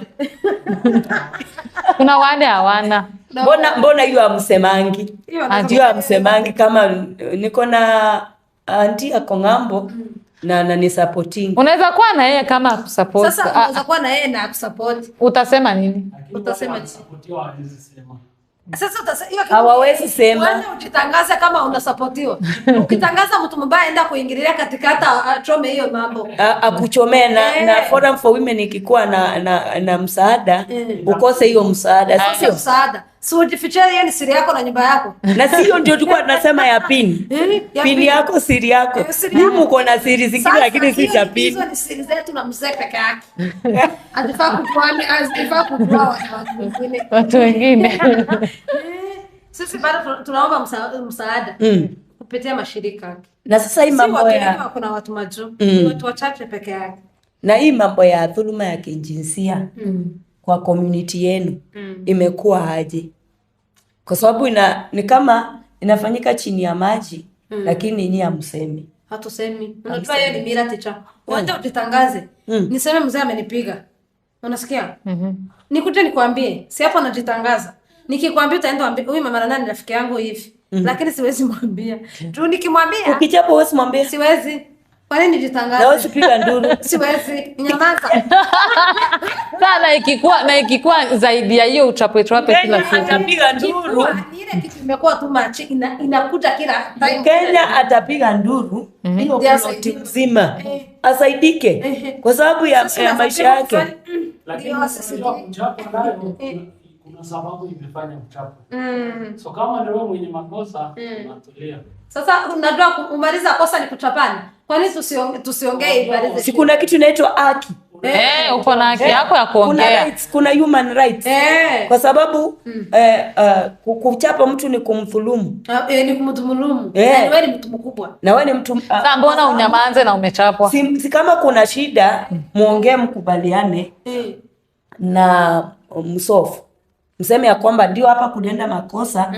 Kuna wale hawana. Mbona hiyo amsemangi? Hiyo amsemangi kama niko na auntie ako ngambo. Na ni supporting. Unaweza kuwa na yeye kama kusupport. Sasa unaweza kuwa na yeye na kusupport. Utasema nini? Utasema supportiwa hawezi sema. Sasa hawawezi sema. Wewe ujitangaze kama unasapotiwa. Ukitangaza mtu mbaya enda kuingilia katika hata achome hiyo mambo. Akuchomea na Forum for Women ikikuwa na msaada, ukose hiyo msaada. Sio msaada. Si ujifiche, hiyo ni siri yako na nyumba yako. Na sio ndio tulikuwa tunasema ya pin. Pin yako siri yako. Mimi mko na siri zingine lakini si za pin. Hizo ni siri zetu na mzee peke yake. Atafaa kujua watu wengine. Sisi bado tunaomba msaada kupitia mashirika. Na sasa hii mambo ya kuna watu majuu, ni watu wachache peke yake. Na hii mambo ya dhuluma ya kijinsia kwa community yenu imekuwa aje? Kwa sababu ni kama inafanyika chini ya maji lakini nyinyi hamsemi. Hatusemi. Unajua hiyo ni mila ticha. Wacha ujitangaze. Niseme mzee amenipiga. Unasikia? Nikuje nikwambie, si hapo najitangaza. Nikikwambia utaenda ambie huyu mama nani rafiki yangu hivi. Lakini siwezi mwambia. Tu nikimwambia ukichapo wewe mwambie. Siwezi. Kwa nini nijitangaze? Na wewe usipiga nduru. Siwezi. Nyamaza. Sana ikikuwa zaidi ya hiyo uchapwe kila siku. Atapiga nduru. Ni ile kitu imekuwa tu machi inakuja kila time. Kenya atapiga nduru hiyo ploti mzima. Asaidike kwa sababu ya maisha yake. Lakini sisi kuchapa nayo kuna sababu imefanya kuchapa. So kama ni wewe mwenye makosa unatulia. Sasa unajua kumaliza kosa ni kuchapana. Kwa nini tusiongee imalize? Si kuna kitu inaitwa haki. Uko na haki yako ya kuongea. Kuna rights, kuna human rights. Kwa sababu kuchapa mtu ni kumdhulumu. Ni kumdhulumu. Wewe ni mtu mkubwa. Na wewe ni mtu sasa mbona unyamanze na umechapwa? Si kama kuna shida muongee mkubaliane na msofu. Mseme ya kwamba ndio hapa kulienda makosa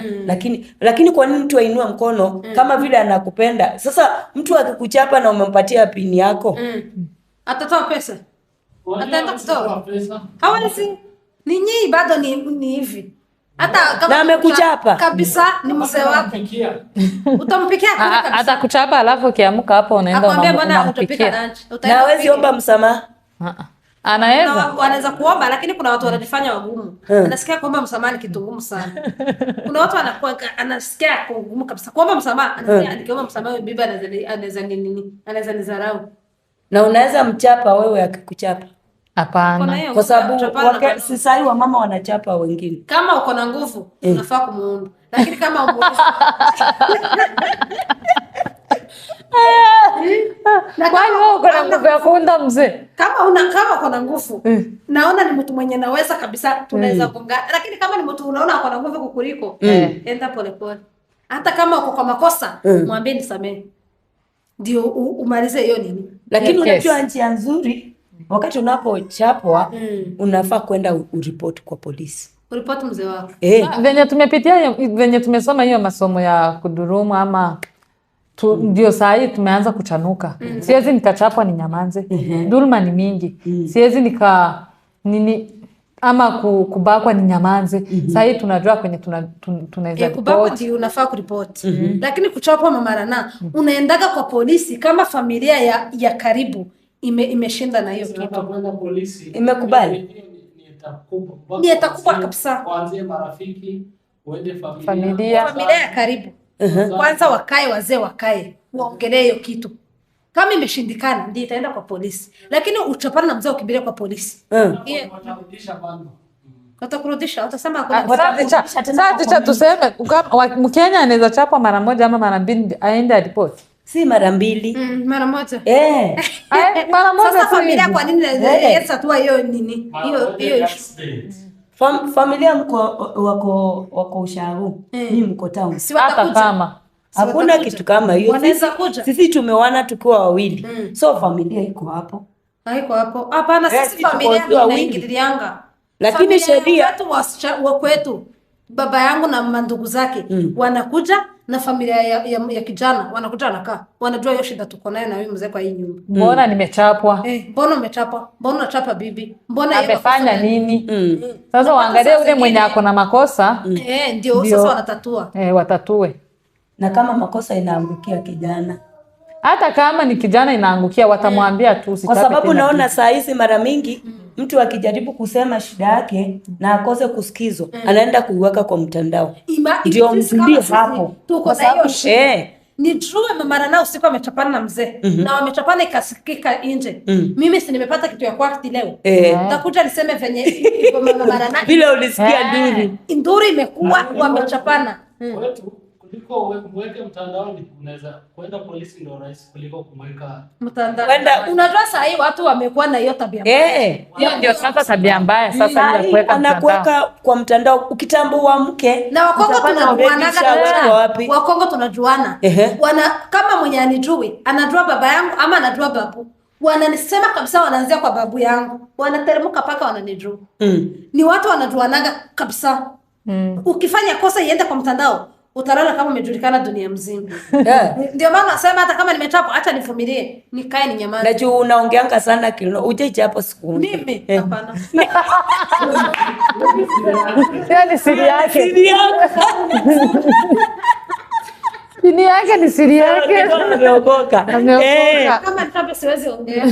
lakini kwa nini mtu ainue mkono kama vile anakupenda? Sasa mtu akikuchapa na umempatia pini yako atatoa pesa. Ataenda kutoa pesa. Hawezi. Ninyi bado ni hivi. Hata kama amekuchapa kabisa ni mzee wako. Utampikia kabisa. Atakuchapa alafu ukiamka hapo unaenda unampikia. Na hawezi omba msamaha. Wanaweza kuomba lakini kuna watu wanajifanya wagumu. Anasikia kuomba msamaha ni kitu ngumu sana. Kuna watu anasikia ngumu kabisa. Kuomba msamaha, anasikia nikiomba msamaha bibi anaweza nizarau. Na unaweza mchapa wewe akikuchapa? Hapana. Kwa sababu si sahi wa mama wanachapa wengine. Kama uko na nguvu unafaa kumuomba. Lakini kama umuwezi kwani wewe uko na nguvu ya kuunda mzee? Kama uko na nguvu, naona ni mtu mwenye naweza kabisa tunaweza kuongea. Lakini kama ni mtu unaona uko na nguvu kukuliko, enda polepole. Hata kama uko kwa makosa, mwambie nisamehe. Ndio umalize hiyo nini. Lakini unajua njia nzuri wakati unapochapwa unafaa kwenda uripoti kwa polisi. Uripoti mzee wako. Venye tumesoma hiyo masomo ya kudurumu ama ndio saa hii tumeanza kuchanuka. Siwezi nikachapwa ni nyamanze. Dhulma ni mingi. Siwezi ama kubakwa ni nyamanze. Saa hii tunajua kwenye tunaweza kubakwa ndio unafaa kuripoti. Lakini kuchapwa mamarana unaendaga kwa polisi kama familia ya karibu imeshinda na hiyo kitu. Imekubali. Ni itakuwa kabisa. Kuanzia marafiki, uende familia ya karibu. Kwanza wazee wakae waongelee hiyo kitu. Kama imeshindikana ndio itaenda kwa polisi. Lakini uchapana na mzee ukimbilia kwa polisi. Watarudisha bando. Watakurudisha, utasema sasa tuseme Mkenya anaweza chapwa mara moja ama mara mbili aende ripoti. Si mara mbili. Mara moja. Mara moja. Sasa familia kwa nini yesa tu hiyo nini? Hiyo familia wako ushago. Ni mko town. Hata kama hakuna kitu kama hiyo. Wanaweza kuja. Sisi tumewana tukiwa wawili. So familia iko hapo. Haiko hapo. Hapana, sisi familia tunaingilianga. Lakini sheria wa kwetu baba yangu na mandugu zake wanakuja na familia ya kijana wanakuja wanakaa. Wanajua hiyo shida tuko nayo na huyu mzee kwa hii nyumba. Mbona nimechapwa? Mbona umechapwa? Mbona unachapa bibi? Mbona amefanya nini? Sasa waangalie ule mwenye ako na makosa. Ndio sasa wanatatua. Watatue. Na kama makosa inaangukia kijana, hata kama ni kijana inaangukia watamwambia tu kwa sababu naona saa hizi mara mingi mtu akijaribu kusema shida yake na akose kusikizwa anaenda kuiweka kwa mtandao. Ndio mzindie hapo. Tuko na hiyo nijue Mamarana usiku amechapana na mzee na wamechapana ikasikika nje. Mimi si nimepata kitu ya kwakti leo. Nitakuja niseme venye Mamarana vile ulisikia nduri imekuwa wamechapana. Wetu kuliko uweke mtandaoni, unaweza kwenda polisi ndio rahisi kuliko kumweka mtandao. Unajua saa hii watu wamekuwa na hiyo tabia mbaya. Hiyo ndio sasa tabia mbaya sasa ile kuweka anakuweka kwa mtandao. Ukitambua mke na Wakongo tunajuana, wapi? Wakongo tunajuana. Kama mwenye anijui anajua baba yangu ama anajua babu, wananisema kabisa, wanaanzia kwa babu yangu, wanateremka paka wananijua. Ni watu wanajuanaga kabisa. Ukifanya kosa iende kwa mtandao, utalala kama umejulikana dunia mzima. Ndio maana nasema hata kama nimechapwa acha nivumilie, nikae ni nyamaze. Najua unaongeanga sana Kilino. Uje hapo siku. Mimi hapana. ni siri yake. Siri yake. Siri yake ni siri yake. Ameokoka. Kama nitabe siwezi ongea.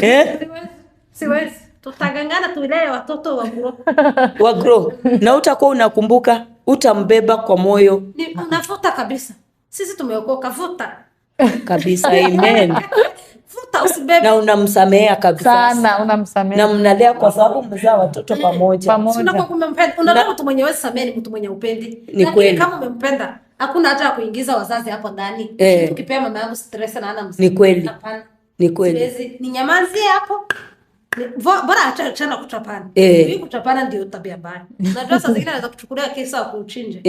Siwezi. Tutagangana tuilee watoto wa grow. Na utakuwa unakumbuka, utambeba kwa moyo. Unafuta kabisa. Sisi tumeokoka, vuta. Kabisa, amen. Vuta usibebe. Na unamsamea kabisa. Sana, unamsamea. Na mnalea kwa sababu mzaa watoto pamoja. Unakuwa kumempenda. Unajua mtu mwenye wewe samea ni mtu mwenye upendi. Lakini kama umempenda, hakuna haja ya kuingiza wazazi hapo ndani. Tukipea mama yangu stress na ana mzee. Ni kweli. Hapana. Ni kweli. Siwezi ni nyamazie hapo. Bora achana kuchapana. Hii kuchapana ndio tabia mbaya. Unajua saa zingine anaweza kuchukulia kisa wa kuchinje.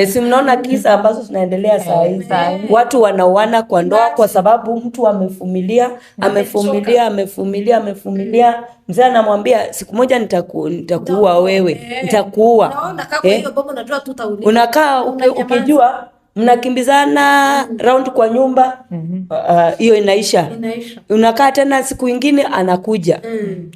Si mnaona kisa ambazo zinaendelea saa hizi. Watu wanauana kwa ndoa kwa sababu mtu amevumilia, mzee anamwambia siku moja nitakuua wewe. Nitakuua. Unaona kama hiyo bomu unajua tu utauliwa. Unakaa ukijua mnakimbizana round kwa nyumba, hiyo inaisha. Unakaa tena siku ingine anakuja.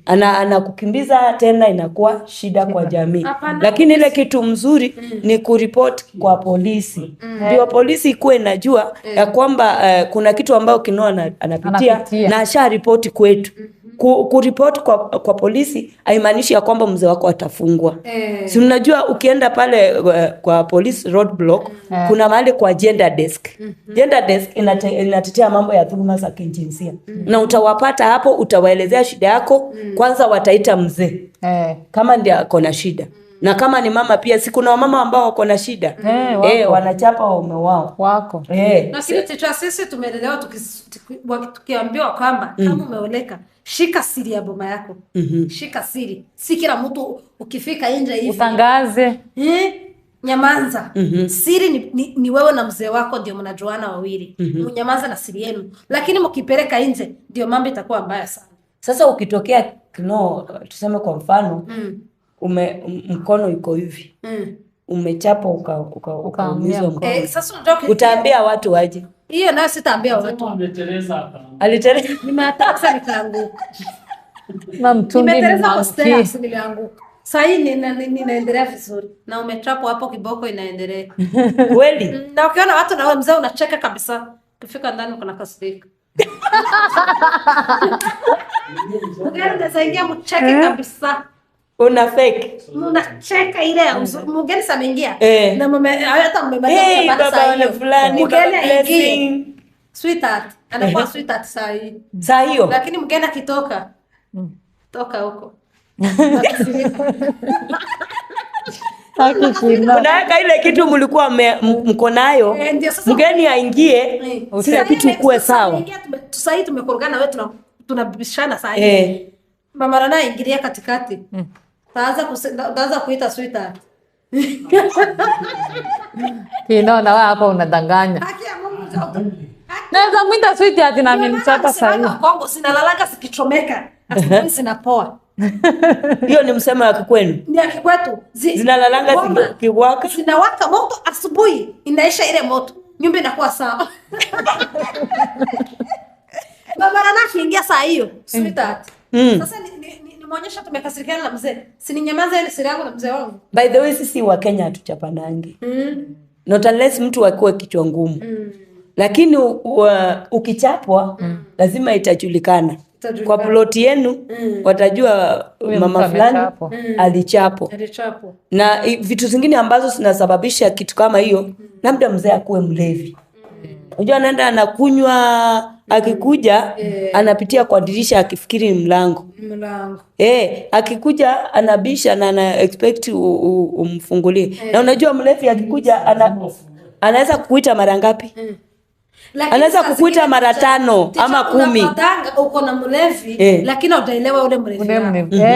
Anakukimbiza tena, inakuwa shida kwa jamii. Lakini ile kitu mzuri ni kuripoti kwa polisi. Ndio polisi ikuwe inajua ya kwamba kuna kitu ambayo Kinoa anapitia na asha ripoti kwetu. Kuripoti kwa polisi haimaanishi ya kwamba mzee wako atafungwa. Si unajua ukienda pale kwa police roadblock, kuna mahali kwa gender desk. Gender desk inatetea mambo ya dhuluma za kijinsia. Na utawapata hapo, utawaelezea shida yako, kwanza wataita mzee. Kama ndiye ako na shida. Na kama ni mama pia, si kuna wamama ambao wako na shida. Wanachapa waume wako. Lakini ticha sisi tumelelewa tukiambiwa kwamba kama umeoleka, shika siri ya boma yako. Shika siri. Si kila mtu ukifika nje hivi utangaze. Nyamanza. Siri ni wewe na mzee wako ndio mnajuana wawili. Mnyamanza na siri yenu. Lakini mkipeleka nje ndio mambo itakuwa mbaya sana. Sasa ukitokea Kino, tuseme kwa mfano, mkono iko hivi. Umechapa ukaumizwa mkono. Sasa unataka utaambia watu waje? Hiyo nayo sitaambia watu. Aliteleza. Nimeataka nikaanguka. Na mtungi nimeteleza kwa stairs nilianguka. Sasa hii ninaendelea vizuri. Na umechapwa hapo kiboko inaendelea. Kweli? Na ukiona watu na wewe mzee unacheka kabisa. Ukifika ndani uko na kasirika. Mgeni zaingia mcheke kabisa. Una fake. Unacheka ile mgeni sameingia. Na hata mmemaliza baba wale fulani. Mgeni aingie. Sweetheart. Anakuwa sweetheart saa hii. Saa hiyo. Lakini mgeni akitoka. Toka huko. Unaweka ile kitu mlikuwa mko nayo. Mgeni aingie. Sasa kitu kuwe sawa. Sasa hii tumekorogana wewe tunabishana saa hii. Mama Rana ingilia katikati. Taanza kuita sweetheart. Kinaona wewe hapa unadanganya. Haki ya Mungu. Naweza mwita sweetheart na mimi mchapa saa hii. Kongo sinalalaga sikichomeka. Asubuhi sinapoa. Hiyo ni msemo wa kwenu? Ni ya kikwetu. Zinalalanga kiwaka. Zinawaka moto asubuhi, inaisha ile moto. Nyumba inakuwa sawa. Mama Rana akiingia saa hiyo, sweetheart. Sasa nimeonyesha tumekasirikiana na mzee. Si ninyamaza ile siri yangu na mzee wangu. By the way, sisi wa Kenya hatuchapanangi. Not unless mtu akiwa kichwa ngumu. Lakini ukichapwa lazima itajulikana. Kwa ploti yenu watajua mama fulani alichapwa. Na vitu zingine ambazo zinasababisha kitu kama hiyo, labda mzee akuwe mlevi. Unajua anaenda anakunywa, akikuja anapitia kwa dirisha akifikiri ni mlango. Akikuja anabisha na ana expect umfungulie. Na unajua mlevi akikuja anaweza kukuita mara ngapi? Anaweza kukuita mara 5 ama 10. Uko na mlevi lakini utaelewa ule mlevi.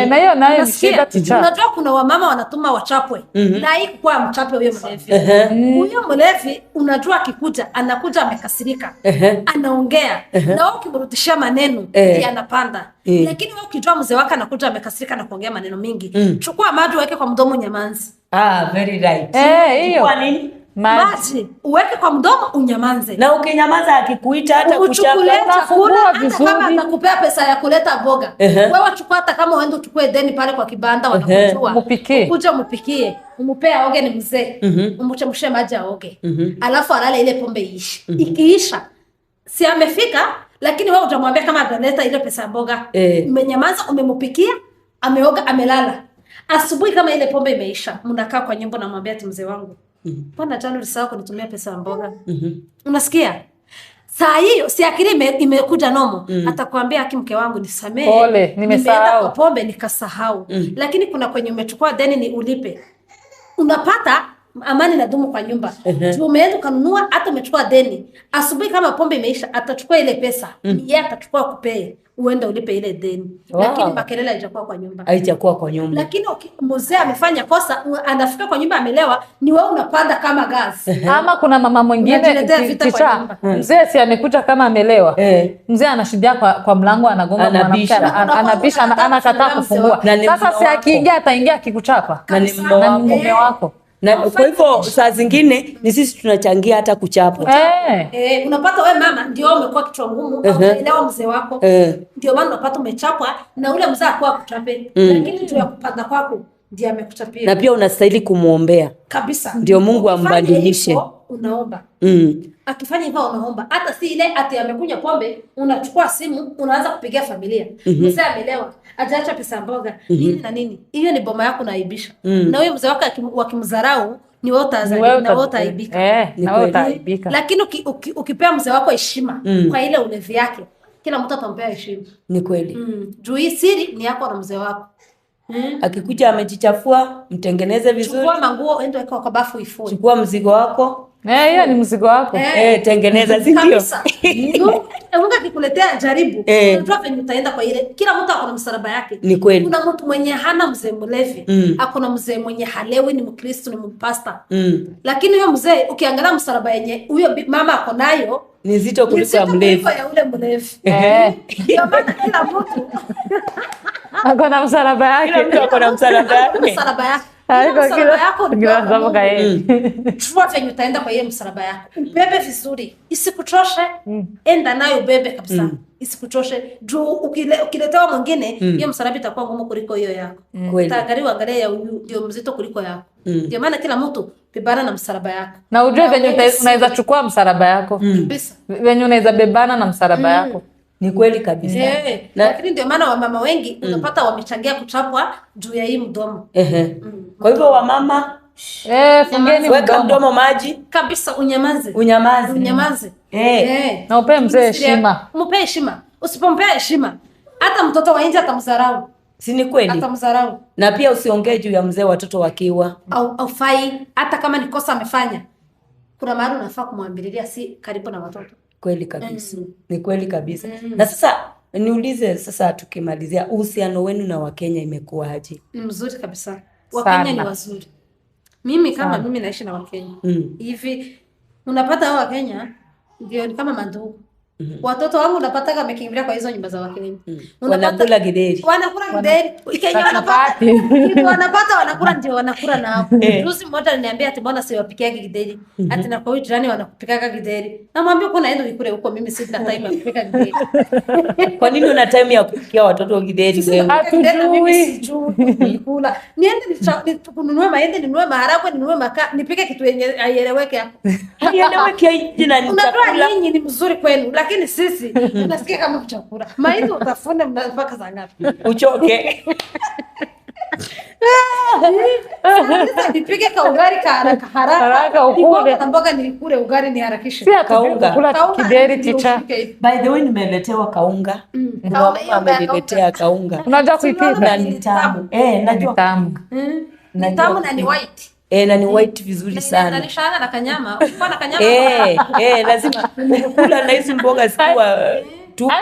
Na hiyo nayo ni shida ticha. Unajua kuna wamama wanatuma wachapwe na hii kwa mchape huyo mlevi. Huyo mlevi unajua akikuja anakuja amekasirika. Anaongea na wewe ukimrudishia maneno yanapanda. Lakini wewe ukijua mzee wako anakuja amekasirika na kuongea maneno mingi, chukua maji weke kwa mdomo nyamanzi. Very right. Hiyo. Kwa nini? Maji uweke kwa mdomo unyamanze. Na ukinyamaza akikuita hata kuchapa chakula, hata kama atakupea pesa ya kuleta boga, wewe chukua, hata kama uende uchukue deni pale kwa kibanda wanakujua. Kuja mupikie, umupea aoge, ni mzee. Umchemshie maji aoge. Alafu alale ile pombe iishi. Ikiisha, si amefika, lakini wewe utamwambia kama ataleta ile pesa ya boga. Umenyamaza, umemupikia, ameoga, amelala. Asubuhi kama ile pombe imeisha, mnakaa kwa nyumba na mwambia ati mzee wangu, mbona jana ulisahau kunitumia pesa ya mboga? Unasikia? Saa hiyo si akili imekuja nomo. Atakwambia mke wangu nisamee. Pole, nimesahau. Kwa pombe nikasahau. Lakini kuna kwenye umechukua deni ni ulipe. Unapata amani na dumu kwa nyumba. Umeenda kununua, hata umechukua deni. Asubuhi kama pombe imeisha, atachukua ile pesa. Yeye atachukua kupee. Uende ulipe ile deni. Lakini makelele haijakuwa kwa nyumba. Haijakuwa kwa nyumba. Lakini mzee amefanya kosa, anafika kwa nyumba amelewa, ni wewe unapanda kama gas. Ama kuna mama mwingine mzee si amekuja kama amelewa. Mzee anashindia kwa mlango, anagonga mwanamke, anabisha, anakataa kufungua. Sasa si akiingia ataingia akikuchapa. Na ni mume wako. Na kwa hivyo saa zingine ni sisi tunachangia hata kuchapa. Unapata wewe mama ndio umekuwa kichwa ngumu, unaelewa mzee wako. Ndio maana unapata umechapwa na ule mzee akwa kuchape. Lakini tu ya kupanda kwako ndiye amekuchapia. Na pia unastahili kumuombea. Kabisa. Ndio Mungu ambadilishe. Unaomba. Akifanya hivyo unaomba. Hata si ile ati amekunywa pombe, unachukua simu, unaanza kupigia familia. Mzee amelewa, hajaacha pesa mboga, nini na nini. Hiyo ni boma yako naibisha. Na huyo mzee wako wakimdharau, ni wewe utazali na wewe utaibika. Na wewe utaibika. Lakini ukipea mzee wako heshima kwa ile ulevi yake, kila mtu atampea heshima. Ni kweli. Juu hii siri ni yako na mzee wako. Akikuja amejichafua, mtengeneze vizuri. Chukua manguo uende weka kwa bafu ifue. Chukua mzigo wako. Hiyo ni mzigo wako. Tengeneza, si ndio? Kabisa. Mungu akikuletea jaribu, unajua venye utaenda kwa ile. Kila mtu akona msalaba yake. Ni kweli. Kuna mtu mwenye hana mzee mlevi, akona mzee mwenye halewi, ni Mkristo, ni mpasta. Lakini huyo mzee ukiangalia msalaba yenye huyo mama ako nayo ni zito kuliko ya mlevi. Ya ule mlevi. Ndio maana kila mtu akona msalaba yake. Kila mtu akona msalaba yake. Msalaba yake. Msalaba yako chukua venye utaenda kwa ile msalaba yako, ubebe vizuri, isikuchoshe. Enda nayo ubebe kabisa, isikuchoshe. Juu ukiletewa mwingine, hiyo msalaba itakuwa ngumu kuliko hiyo yako. Utaangaliwa, angalia ya huyu ndio mzito kuliko yako. Ndio maana kila mtu bebana na msalaba yako. Na ujue venye unaweza chukua msalaba yako. Kabisa. Venye unaweza bebana na msalaba yako. Ni kweli kabisa. Lakini ndio maana wamama wengi unapata wamechangia kuchapwa juu ya hii mdomo. Kwa hivyo wamama, fungeni weka mdomo maji. Kabisa, unyamaze. Na upe mzee heshima. Mpe heshima. Usipompea heshima, hata mtoto wa nje atamdharau. Si ni kweli? Atamdharau. Na pia usiongee juu ya mzee watoto wakiwa. Au fai, hata kama ni kosa amefanya. Kuna mahali unafaa kumwambilia, si karibu na watoto. Kweli kabisa. Ni kweli kabisa. Na sasa niulize sasa, tukimalizia, uhusiano wenu na Wakenya imekuwaje? Ni mzuri kabisa. Wakenya ni wazuri. Mimi kama mimi naishi na Wakenya. Hivi unapata hao Wakenya ndio ni kama mandugu. Watoto wangu unapata kama wamekimbilia kwa hizo nyumba za Wakenya. Wanakula gideri. Kenya wanapata wanakula, ndio wanakula na hapo. Juzi mmoja aliniambia ati mbona siwapikia gideri? Ati na kwa jirani wanakupika gideri. Namwambia uko naenda ukule huko, mimi sina time ya kupika gideri. Kwa nini una time ya kupikia watoto gideri wewe? Mimi sijui kula. Niende kununua maende, ninunue maharagwe, ninunue makaa, nipike kitu yenye haieleweke hapo. Haieleweke jina ni chakula. Unajua nyinyi ni mzuri kwenu, lakini sisi tunasikia kama chakula. Maindi utafune mpaka saa ngapi? Uchoke. Sasa nipike ka ugali ka haraka Haraka ukule. Mboga na mboga nilikule ugali ni harakishe. Si hatujui Kaunga. kukula Kaunga kideri ndio ticha. upike hivi. By the way nimeletewa kaunga. Kuna Kaunga mama hiyo ya ameniletea kaunga. Unajua kuipika? Na ni tamu. Ni Najua. tamu. Ni tamu na ni white. Na ni white vizuri sana. Na nishanga na kanyama. Ukikuwa na kanyama. Lazima ukikula na hizi mboga zikiwa tupu.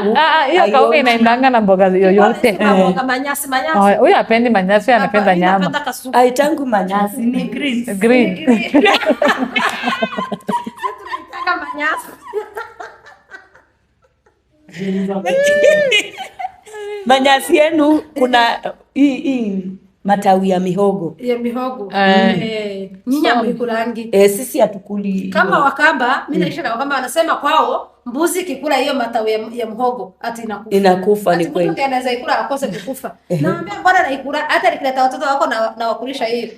Hiyo kaunga inaendanga na mboga yoyote. Mboga manyasi. Huyu hapendi manyasi, anapenda nyama. Napenda kasupu. Aitangu manyasi ni green. Green. Tunataka manyasi. Manyasi yenu kuna hii matawi ya mihogo. Ya mihogo. Nyinyi mlikulangi. Sisi hatukuli. Kama Wakamba, mimi naishi na Wakamba wanasema kwao mbuzi kikula hiyo matawi ya mhogo hata inakufa. Inakufa, ni Ati kweli. mtu anaweza ikula akose kukufa. Naambia mbona naikula hata nikileta watoto wako na wakulisha hiyo.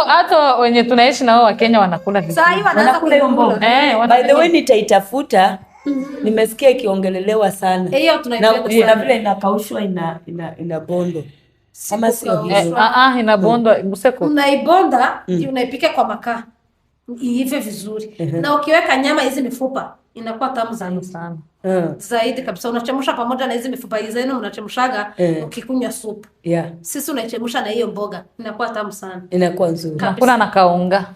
Hata wenye tunaishi na wao wa Kenya wanakula vizuri. Saa hii wanaanza Wanakula hiyo mboga. kuikula. By the way nitaitafuta. Nimesikia ikiongelelewa sana. Hiyo Na tunaipenda. kuna vile inakaushwa ina bondo. Kama sio hiyo. Inabondwa useko. Unaibonda, unaipika kwa makaa. Iive vizuri. Na ukiweka nyama hizi mifupa inakuwa tamu zaidi Sana. zaidi kabisa. Unachemsha pamoja na hizi mifupa zenu, unachemshaga ukikunywa supu. Yeah. Sisi unachemsha na hiyo mboga inakuwa tamu sana. Inakuwa nzuri. Nakula na kaunga.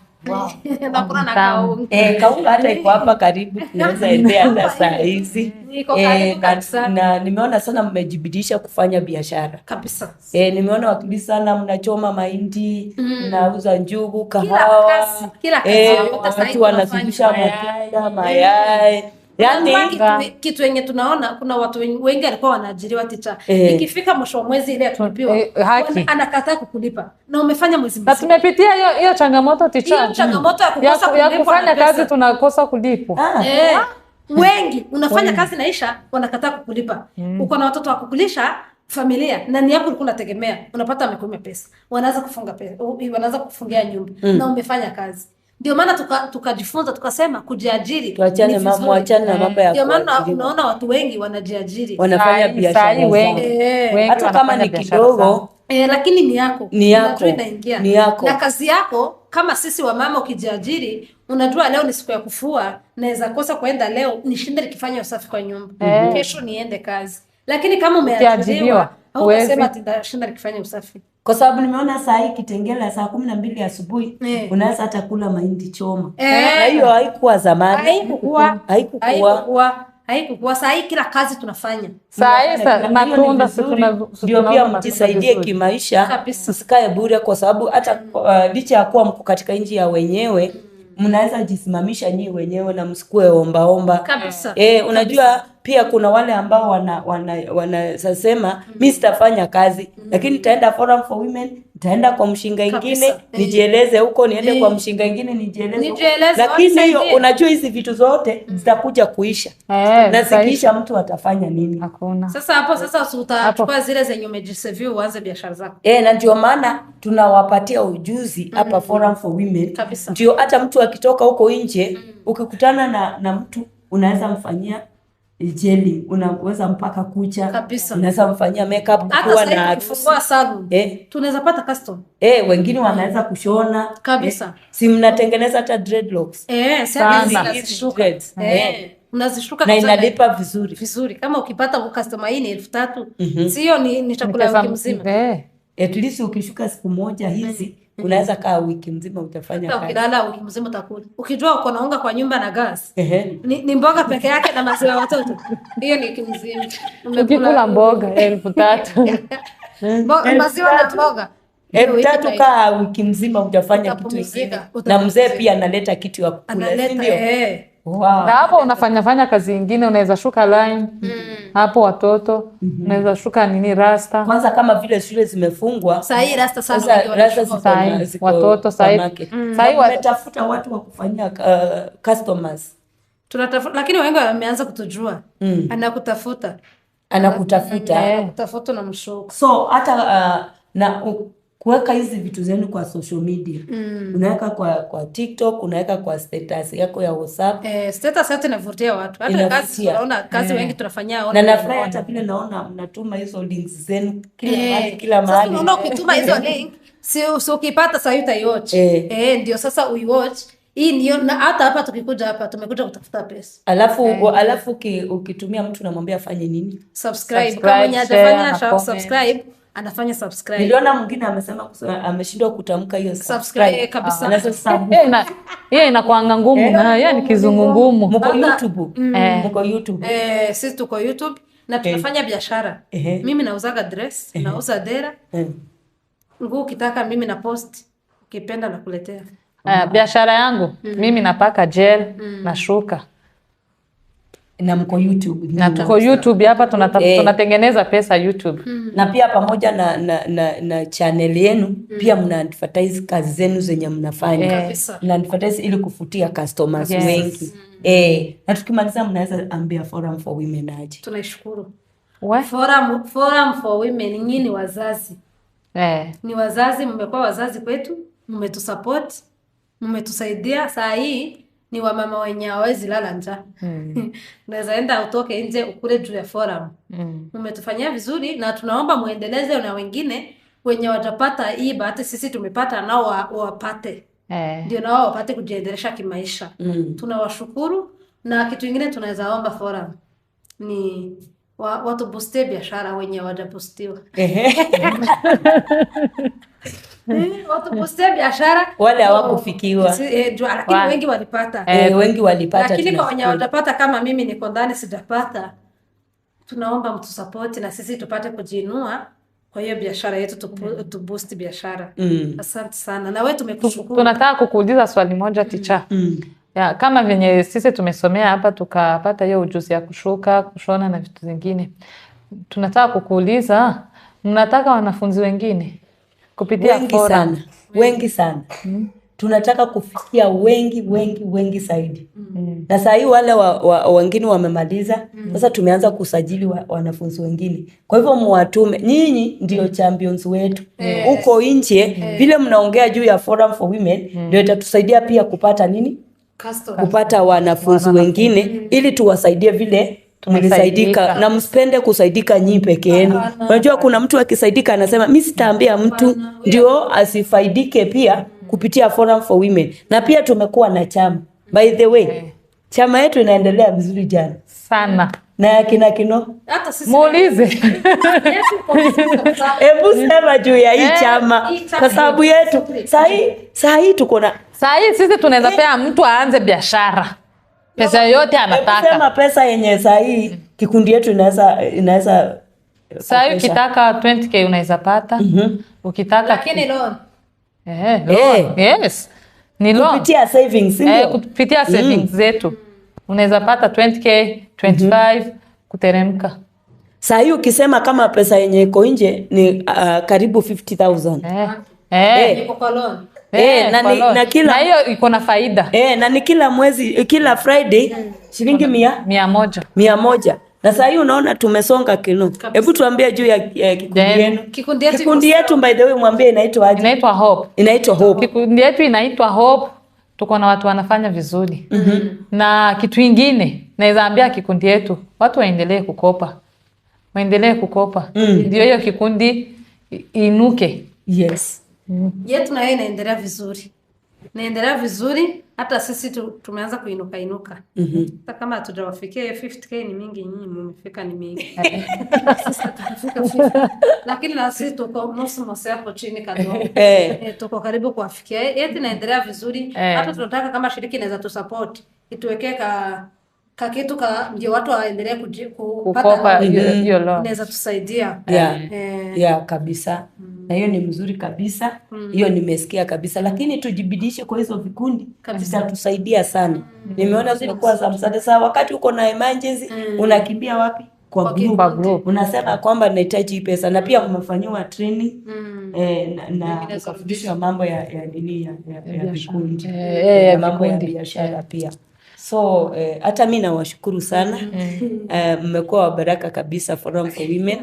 Nakula na Tamu. kaunga. Kaunga hata iko hapa karibu, tunaweza endea hata saa hizi. Iko karibu kabisa. Na nimeona sana mmejibidisha kufanya biashara. Kabisa. Nimeona wakili sana mnachoma mahindi, mnauza njugu, Kila kahawa. kazi yote sasa Watu wanazungusha matunda, mayai. Yaani kitu yenye tunaona kuna watu wengi walikuwa wanaajiriwa ticha. Ikifika mwisho wa mwezi ile tulipiwa, haki. anakataa kukulipa. Na umefanya mwezi Na mzima. tumepitia hiyo changamoto ticha. Hiyo changamoto ya kukosa kulipwa ya kufanya na pesa. kazi tunakosa kulipwa. Wengi unafanya kazi naisha wanakataa kukulipa. Uko na watoto wa kukulisha familia na ni yako ulikuwa unategemea, unapata amekuimia pesa. Wanaanza kufunga pesa, wanaanza kufungia nyumba na umefanya kazi. Ndio maana tukajifunza tukasema kujiajiri. tuachane na mambo ya Ndio maana kuajiriwa. unaona watu wengi wanajiajiri. Wanafanya biashara zao. wengi Hata kama wanafanya ni biashara kidogo zao. Lakini ni yako. Ni yako. Unajua inaingia. Ni yako. Na kazi yako kama sisi wamama ukijiajiri, unajua leo ni siku ya kufua, naweza kosa kuenda leo, nishinde nikifanya usafi kwa nyumba. Kesho niende kazi. Lakini kama umeajiriwa, hautasema ati nitashinda nikifanya usafi. Kwa sababu nimeona saa hii Kitengela saa 12 asubuhi unaweza hata kula mahindi choma. Na hiyo haikuwa zamani. Haikuwa. Saa hii kila kazi tunafanya. Saa hii matunda ndio pia mjisaidie kimaisha, msikae bure, kwa sababu hata licha ya kuwa mko katika nchi ya wenyewe mnaweza jisimamisha nyinyi wenyewe na msikue omba. Kabisa. Unajua pia kuna wale ambao wanasema mimi sitafanya kazi lakini nitaenda Forum for Women, nitaenda kwa mshinga ingine nijieleze huko, niende kwa mshinga ingine nijieleze. Lakini hiyo unajua hizi vitu zote zitakuja kuisha. Na zikiisha mtu atafanya nini? Hakuna. Sasa hapo utachukua zile zenye umejiseview uanze biashara zako. Na ndio maana tunawapatia ujuzi hapa Forum for Women. Ndio hata mtu akitoka huko nje ukikutana na mtu unaweza mfanyia jeli, unaweza mpaka kucha, unaweza mfanyia makeup kwa na harusi. Salon. Tunaweza pata custom. Wengine wanaweza kushona. Kabisa. Si mnatengeneza hata dreadlocks. Unazishuka na inalipa vizuri. Kama ukipata customer hii ni 3,000, sio ni chakula ya wiki mzima. At least ukishuka siku moja hizi unaweza kaa wiki mzima utafanya kazi. Ukilala wiki mzima utakula. Ukijua uko na unga kwa nyumba na gas. Ni mboga peke yake na maziwa ya watoto. Hiyo ni wiki mzima. Ukikula mboga 3,000. Maziwa na mboga. 3,000 kaa wiki mzima utafanya kitu kingine. Na mzee pia analeta kitu ya kukula, ndio? Wow. Na hapo unafanya kazi nyingine, unaweza shuka line. Hapo watoto unaweza shuka rasta. Kwanza kama vile shule zimefungwa. Sasa hii rasta sana watoto sasa wametafuta watu wa kufanyia customers. Tunatafuta, lakini wengi wameanza kutujua. Anakutafuta na mshoko. So hata na kuweka hizi vitu zenu kwa social media. Unaweka kwa TikTok, unaweka kwa status yako ya WhatsApp. Status yote inavutia watu. Hata kazi tunaona kazi wengi tunafanyia online. Na nafurahi hata vile naona mnatuma hizo links zenu kila mahali. Sasa unaona ukituma hizo link, Si ukipata sasa utaiwatch. Ndio sasa uiwatch. Hii ndio na hata hapa tukikuja hapa tumekuja kutafuta pesa. Alafu ukitumia mtu namwambia afanye nini? Subscribe. Kama mwenye hajafanya subscribe, anafanya subscribe. Niliona mwingine amesema ameshindwa kutamka hiyo subscribe kabisa. Hiyo inakuanga ngumu na hiyo ni kizungu ngumu. Mko YouTube? Mko YouTube? Sisi tuko YouTube na tunafanya biashara. Mimi nauzaga dress, nauza dera. Nguo ukitaka mimi na post, ukipenda nakuletea. Biashara yangu mimi napaka gel na shuka. Na mko YouTube. Na tuko YouTube hapa tunatengeneza pesa YouTube. Na pia pamoja na channel yenu pia mna advertise kazi zenu zenye mnafanya. Mna advertise ili kufutia customers wengi. Na tukimaliza mnaweza ambia Forum for Women aje. Tunaishukuru. Forum for Women nyinyi ni wazazi. Ni wazazi, mmekuwa wazazi kwetu, mmetusupport, mmetusaidia. Saa hii ni wamama wenye hawezi lala njaa. Unaweza enda utoke nje ukule juu ya Forum. Mmetufanyia vizuri na tunaomba muendeleze na wengine wenye watapata hii bahati sisi tumepata nao wapate. Ndio nao wapate kujiendelesha kimaisha. Tunawashukuru na kitu kingine tunaweza omba Forum ni watu booste biashara wenye hawajapostiwa. Watu booste biashara wale hawakufikiwa. Lakini wengi walipata. Wengi walipata. Lakini kwa wenye hawajapata kama mimi niko ndani sijapata. Tunaomba mtu support na sisi tupate kujiinua kwa hiyo biashara yetu tu boost biashara. Asante sana. Na wewe tumekushukuru. Tunataka kukuuliza swali moja ticha. Kama venye sisi tumesomea hapa tukapata hiyo ujuzi ya kushuka, kushona na vitu zingine. Tunataka kukuuliza, mnataka wanafunzi wengine kupitia Forum? Wengi sana. Tunataka kufikia wengi zaidi. Na saa hii wale wengine wamemaliza, sasa tumeanza kusajili wanafunzi wengine. Kwa hivyo muwatume, nyinyi ndio champions wetu. Uko nje vile mnaongea juu ya Forum for Women ndio itatusaidia pia kupata nini? Kupata wanafunzi wengine ili tuwasaidie vile mlisaidika, na msipende kusaidika nyinyi peke yenu. Unajua kuna mtu akisaidika anasema mimi sitaambia mtu ndio asifaidike pia kupitia Forum for Women. Na pia tumekuwa na chama. By the way, chama yetu inaendelea vizuri jana sana. Na kina Kino hata sisi muulize. Hebu sema juu ya hii chama kwa sababu yetu. Saa hii tuko na sisi tunaweza pea mtu aanze biashara. Pesa yote anataka. Sema pesa yenye saa hii kikundi yetu inaweza saa hii ukitaka 20k unaweza pata. Ukitaka lakini loan. Loan. Yes. Ni loan. Kupitia savings ndio. Kupitia savings zetu. Unaweza pata 20k, 25 kuteremka. Saa hii ukisema kama pesa yenye iko nje ni karibu 50,000. Iko kwa loan. Na hiyo iko na faida. Na ni kila mwezi, kila Friday shilingi 100. Na saa hii unaona tumesonga Kino. Hebu tuambie juu ya kikundi yenu. Kikundi yetu by the way mwambie inaitwa aje? Inaitwa Hope. Inaitwa Hope. Kikundi yetu inaitwa Hope. Tuko na watu wanafanya vizuri. Na kitu kingine naweza ambia kikundi yetu watu waendelee kukopa. Ndio hiyo kikundi inuke. Yes. Yetu na yeye inaendelea vizuri. Hata sisi tumeanza kuinuka. Hata kama hatujawafikia 50k ni mingi, nyinyi mmefika ni mingi. Sisi tutafika 50. Lakini na sisi tuko nusu hapo chini kidogo. Tuko karibu kuwafikia. Yetu inaendelea vizuri. Hata tunataka kama shirika inaweza tusupport, ituwekee kitu ndio watu waendelee kupata hiyo loan. Inaweza tusaidia. Kabisa. Na hiyo ni mzuri kabisa. Hiyo nimesikia kabisa. Lakini tujibidishe kwa hizo vikundi kabisa, tusaidia sana. Nimeona zimekuwa za msaada. Sasa wakati uko na emergency unakimbia wapi? Kwa group. Unasema kwamba nahitaji pesa, na pia mmefanywa training na kufundishwa mambo ya vikundi. Mambo ya biashara pia. So hata mimi nawashukuru sana. Mmekuwa wa baraka kabisa Forum for Women.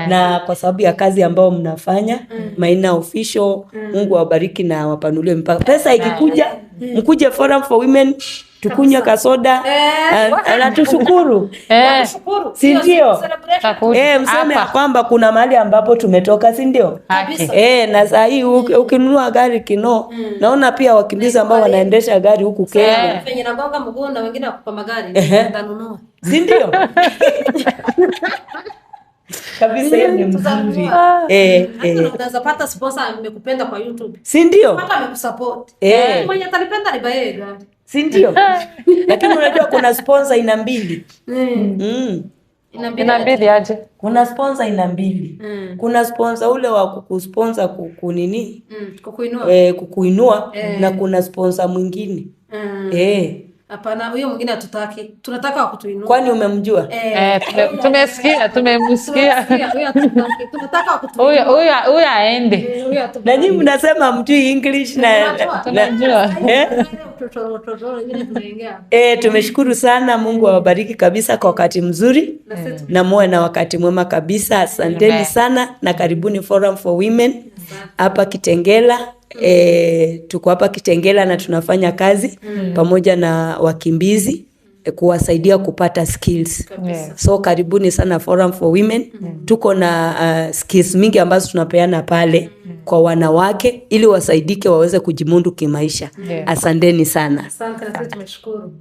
Na kwa sababu ya kazi ambayo mnafanya Maina Official, Mungu awabariki na wapanulie mpaka. Pesa ikikuja mkuje Forum for Women tukunywe kasoda, anatushukuru. Nashukuru. Si ndio? Takuja. Mseme Hapa. kwamba kuna mahali ambapo tumetoka, si ndio? Haki. Na saa hii ukinunua gari Kinoo, naona pia wakimbizi ambao wanaendesha gari huku Kenya, Venye nagonga mguu na wengine wako kwa magari, nitanunua. si ndio? Kabisa, hiyo ni mzuri. Unaweza pata sponsor amekupenda kwa YouTube. Si ndio? Hata amekusupport. Mwenye atanipenda ni bae gari. Si ndio? Lakini unajua kuna sponsor ina mbili. Inabidi aje. Kuna sponsor ina mbili. Kuna sponsor ule wa kukusponsor kukunini? Kukuinua. Kukuinua na kuna sponsor mwingine. Hapana, huyo mwingine hatutaki. Tunataka wa kutuinua. Kwani umemjua? Tumesikia, tumemsikia. Huyo hatutaki. Tunataka wa kutuinua. Huyo aende. Na nyinyi mnasema mjui English Tunajua. Tumeshukuru sana. Mungu awabariki kabisa kwa wakati mzuri na muwe na wakati mwema kabisa. Asanteni sana na karibuni Forum for Women hapa Kitengela. Tuko hapa Kitengela na tunafanya kazi pamoja na wakimbizi kuwasaidia kupata skills. So karibuni sana Forum for Women. Tuko na skills mingi ambazo tunapeana pale kwa wanawake ili wasaidike waweze kujimundu kimaisha. Asanteni sana. Asante, tumeshukuru.